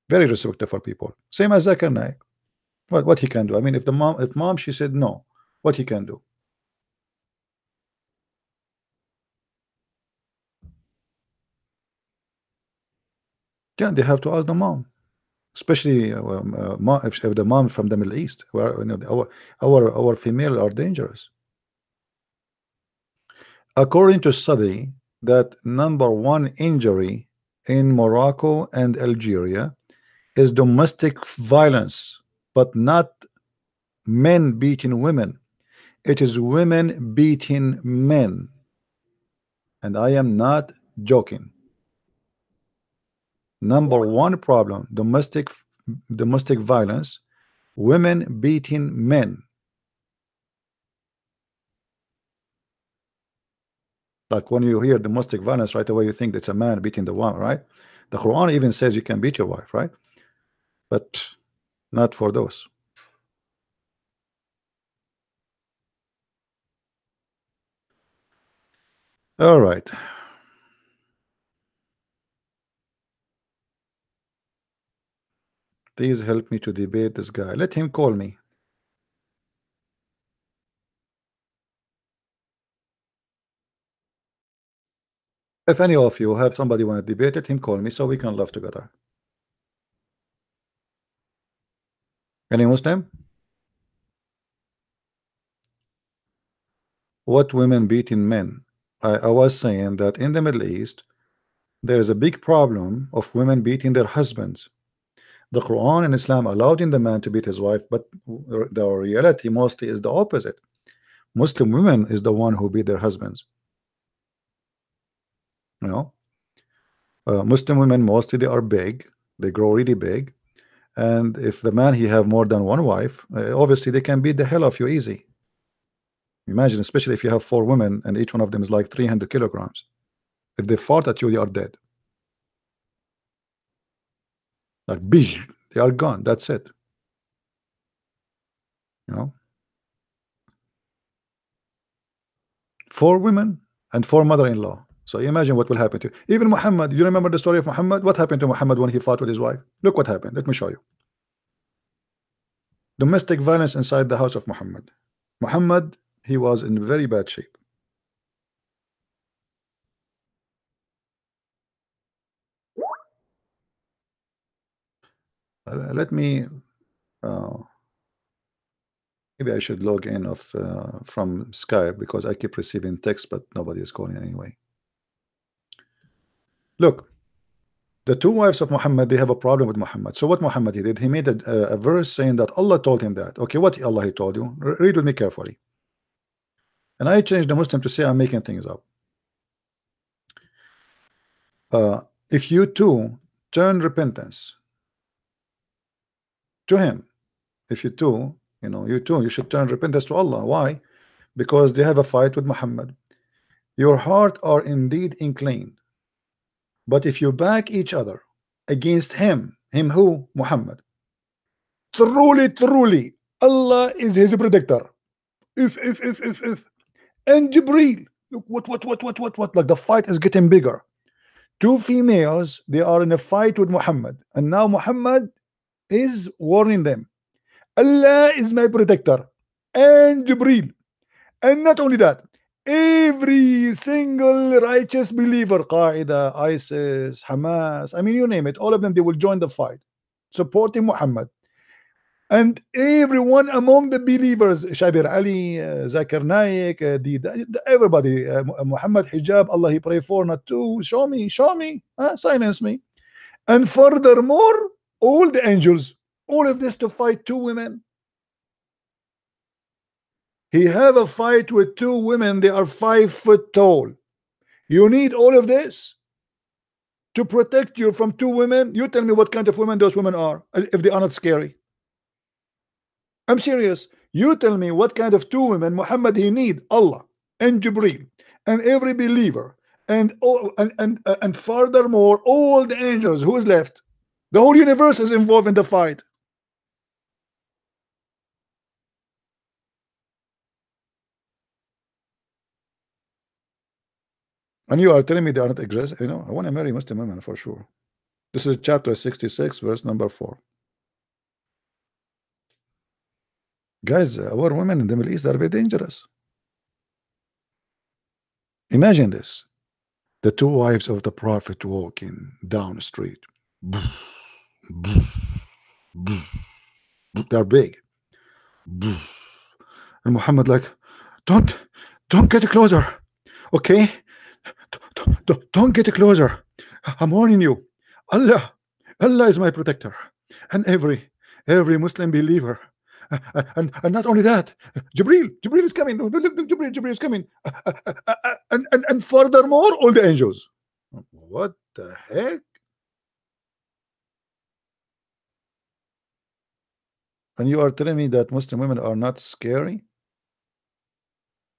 Very respectful people. Same as Zakir Naik. What he can do? I mean, if mom she said no, what he can do? Yeah, they have to ask the mom, especially if the mom from the Middle East, where you know our female are dangerous. According to study, that #1 injury in Morocco and Algeria is domestic violence, but not men beating women. It is women beating men, and I am not joking. #1 problem, domestic violence, women beating men. Like when you hear domestic violence, right away you think it's a man beating the woman, right? The Quran even says you can beat your wife, right? But not for those. All right. Please help me to debate this guy. Let him call me. If any of you have somebody want to debate, let him call me so we can laugh together. Any Muslim? What women beating men? I was saying that in the Middle East there is a big problem of women beating their husbands. The Quran and Islam allowing the man to beat his wife, but the reality mostly is the opposite. Muslim women is the one who beat their husbands. You know, Muslim women mostly they are big, they grow really big, and if the man he have more than one wife, obviously they can beat the hell of you easy. Imagine, especially if you have 4 women and each one of them is like 300 kilograms. If they fought at you, you are dead. Like big, they are gone. That's it. You know, 4 women and 4 mother-in-law. So imagine what will happen to you. Even Muhammad. You remember the story of Muhammad? What happened to Muhammad when he fought with his wife? Look what happened. Let me show you. Domestic violence inside the house of Muhammad. Muhammad, he was in very bad shape. Let me maybe I should log in from Skype because I keep receiving text but nobody is calling anyway. Look, the 2 wives of Muhammad, they have a problem with Muhammad. So what Muhammad he did, he made a verse saying that Allah told him that. Okay, what Allah he told you? Read with me carefully. And I changed the Muslim to say I'm making things up. If you two turn repentance to him, if you two, you should turn repentance to Allah. Why? Because they have a fight with Muhammad. Your heart are indeed inclined, but if you back each other against him who? Muhammad. Truly, Allah is his protector. If and Jibreel, look what, like the fight is getting bigger. 2 females, they are in a fight with Muhammad, and now Muhammad is warning them. Allah is my protector, and Jibreel, and not only that, every single righteous believer, Qaeda, ISIS, Hamas, I mean you name it, all of them, they will join the fight supporting Muhammad. And everyone among the believers, Shabir Ali, Zakir Naik, everybody, Muhammad Hijab, Allah he pray for, not to show me, silence me. And furthermore, all the angels, all of this to fight 2 women. He have a fight with 2 women, they are 5 foot tall. You need all of this to protect you from 2 women. You tell me what kind of women those women are, if they are not scary. I'm serious. You tell me what kind of 2 women Muhammad he need, Allah and Jibreel and every believer and furthermore all the angels. Who is left? The whole universe is involved in the fight. And you are telling me they are not exist? I want to marry Muslim women for sure. This is chapter 66, verse number 4. Guys, our women in the Middle East are very dangerous. Imagine this. The 2 wives of the Prophet walking down the street. They're big. And Muhammad like, don't get closer. Okay? Don't get closer. I'm warning you. Allah is my protector. And every Muslim believer. And not only that, Jibreel is coming. Look, Jibreel is coming. And furthermore, all the angels. What the heck? And you are telling me that Muslim women are not scary?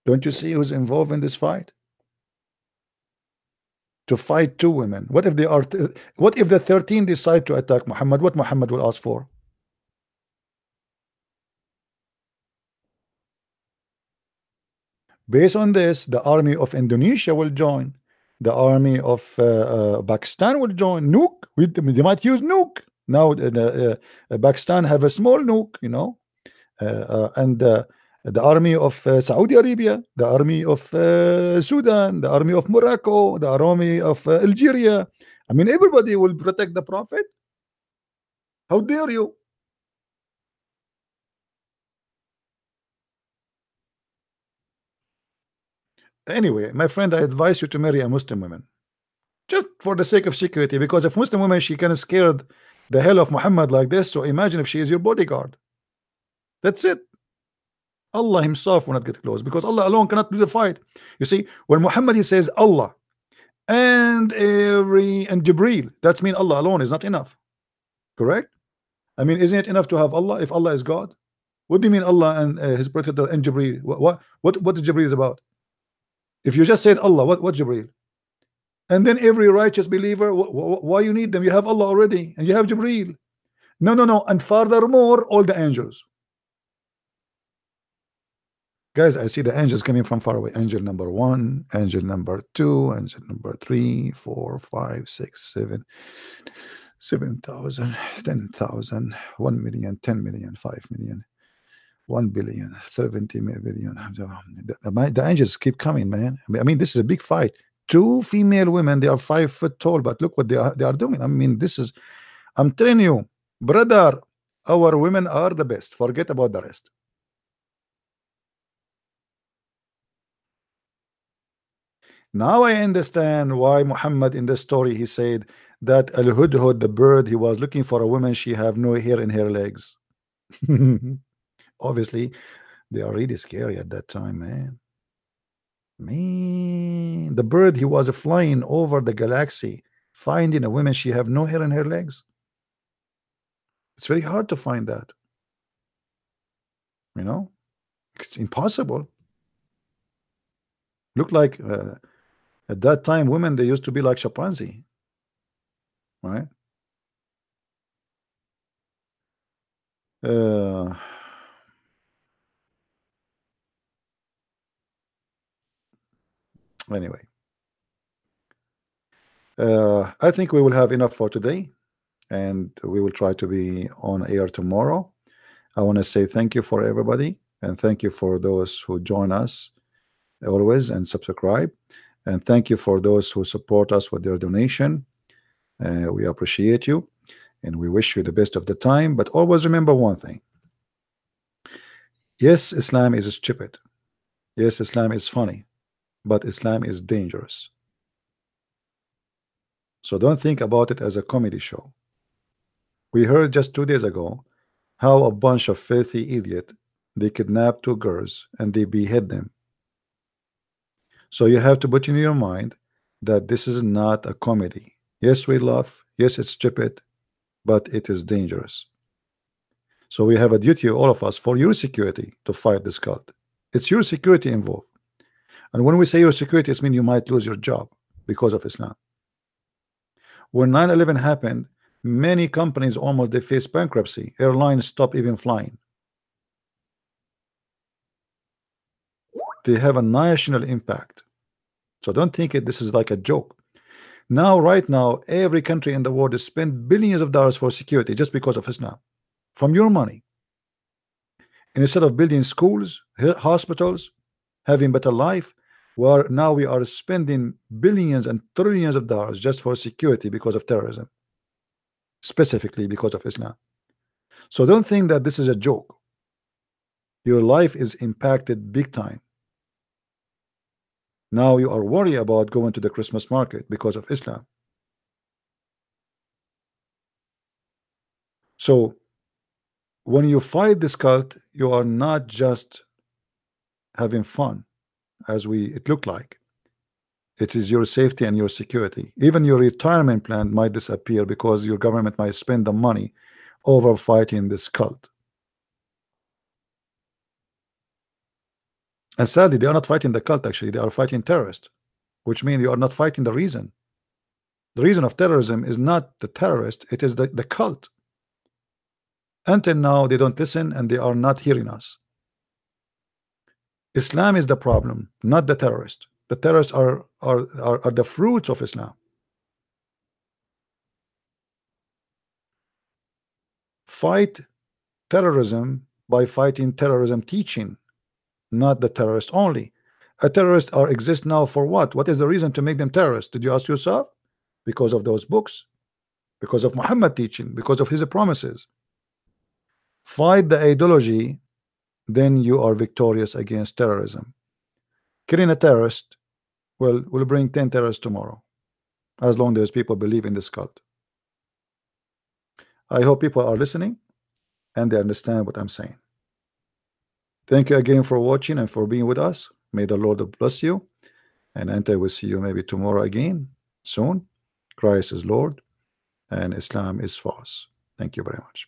Don't you see who's involved in this fight? to fight 2 women? What if they are? What if the 13 decide to attack Muhammad? What Muhammad will ask for? Based on this, the army of Indonesia will join. The army of Pakistan will join. Nuke. They might use nuke. Now Pakistan have a small nuke, you know, and the army of Saudi Arabia, the army of Sudan, the army of Morocco, the army of Algeria. I mean, everybody will protect the Prophet. How dare you? Anyway, my friend, I advise you to marry a Muslim woman, just for the sake of security, because if Muslim woman, she can scare the hell of Muhammad like this. So imagine if she is your bodyguard. That's it. Allah himself will not get close, because Allah alone cannot do the fight. You see, when Muhammad he says Allah and Jibreel, that's mean Allah alone is not enough. Correct? I mean, isn't it enough to have Allah if Allah is God? What do you mean Allah and his protector and Jibreel? What Jibreel is about? If you just said Allah, what Jibreel? And then every righteous believer, why you need them? You have Allah already, and you have Jibreel. No. And furthermore, all the angels. Guys, I see the angels coming from far away. Angel number 1, angel number 2, angel number 3, 4, 5, 6, 7, 7,000, 10,000, 1 million, 10 million, 5 million, 1 billion, 70 billion. The angels keep coming, man. I mean, this is a big fight. 2 female women, they are 5 foot tall, but look what they are doing. I mean, this is, I'm telling you, brother, our women are the best. Forget about the rest. Now I understand why Muhammad in the story he said that Al-Hudhud, the bird, he was looking for a woman, she have no hair in her legs. Obviously, they are really scary at that time, man. Man, the bird, he was flying over the galaxy, finding a woman, she have no hair in her legs. It's very hard to find that. You know, it's impossible. Look like at that time, women, they used to be like chimpanzee, right? Anyway, I think we will have enough for today, and we will try to be on air tomorrow. I want to say thank you for everybody, and thank you for those who join us always and subscribe, and thank you for those who support us with their donation. We appreciate you, and we wish you the best of the time. But always remember one thing: yes, Islam is stupid. Yes, Islam is funny, but Islam is dangerous. So don't think about it as a comedy show. We heard just 2 days ago how a bunch of filthy idiots, they kidnapped 2 girls and they behead them. So you have to put in your mind that this is not a comedy. Yes, we laugh. Yes, it's stupid, but it is dangerous. So we have a duty, all of us, for your security to fight this cult. It's your security involved. And when we say your security, it means you might lose your job because of Islam. When 9/11 happened, many companies almost they faced bankruptcy. Airlines stopped even flying. They have a national impact. So don't think this is like a joke. Now, right now, every country in the world is spend billions of dollars for security just because of Islam, from your money. And instead of building schools, hospitals, having better life, where now we are spending billions and trillions of dollars just for security because of terrorism, specifically because of Islam. So don't think that this is a joke. Your life is impacted big time. Now you are worried about going to the Christmas market because of Islam. So when you fight this cult, you are not just having fun, as it looked like. It is your safety and your security. Even your retirement plan might disappear because your government might spend the money over fighting this cult. And sadly, they are not fighting the cult, actually. They are fighting terrorists, which means you are not fighting the reason. The reason of terrorism is not the terrorist, it is the cult. Until now, they don't listen and they are not hearing us. Islam is the problem, not the terrorist. The terrorists are the fruits of Islam. Fight terrorism by fighting terrorism teaching, not the terrorist only. A terrorist exist now for what? What is the reason to make them terrorists? Did you ask yourself? Because of those books, because of Muhammad teaching, because of his promises. Fight the ideology, then you are victorious against terrorism. Killing a terrorist, well, we'll bring 10 terrorists tomorrow, as long as people believe in this cult. I hope people are listening and they understand what I'm saying. Thank you again for watching and for being with us. May the Lord bless you, and I will see you maybe tomorrow again soon. Christ is Lord and Islam is false. Thank you very much.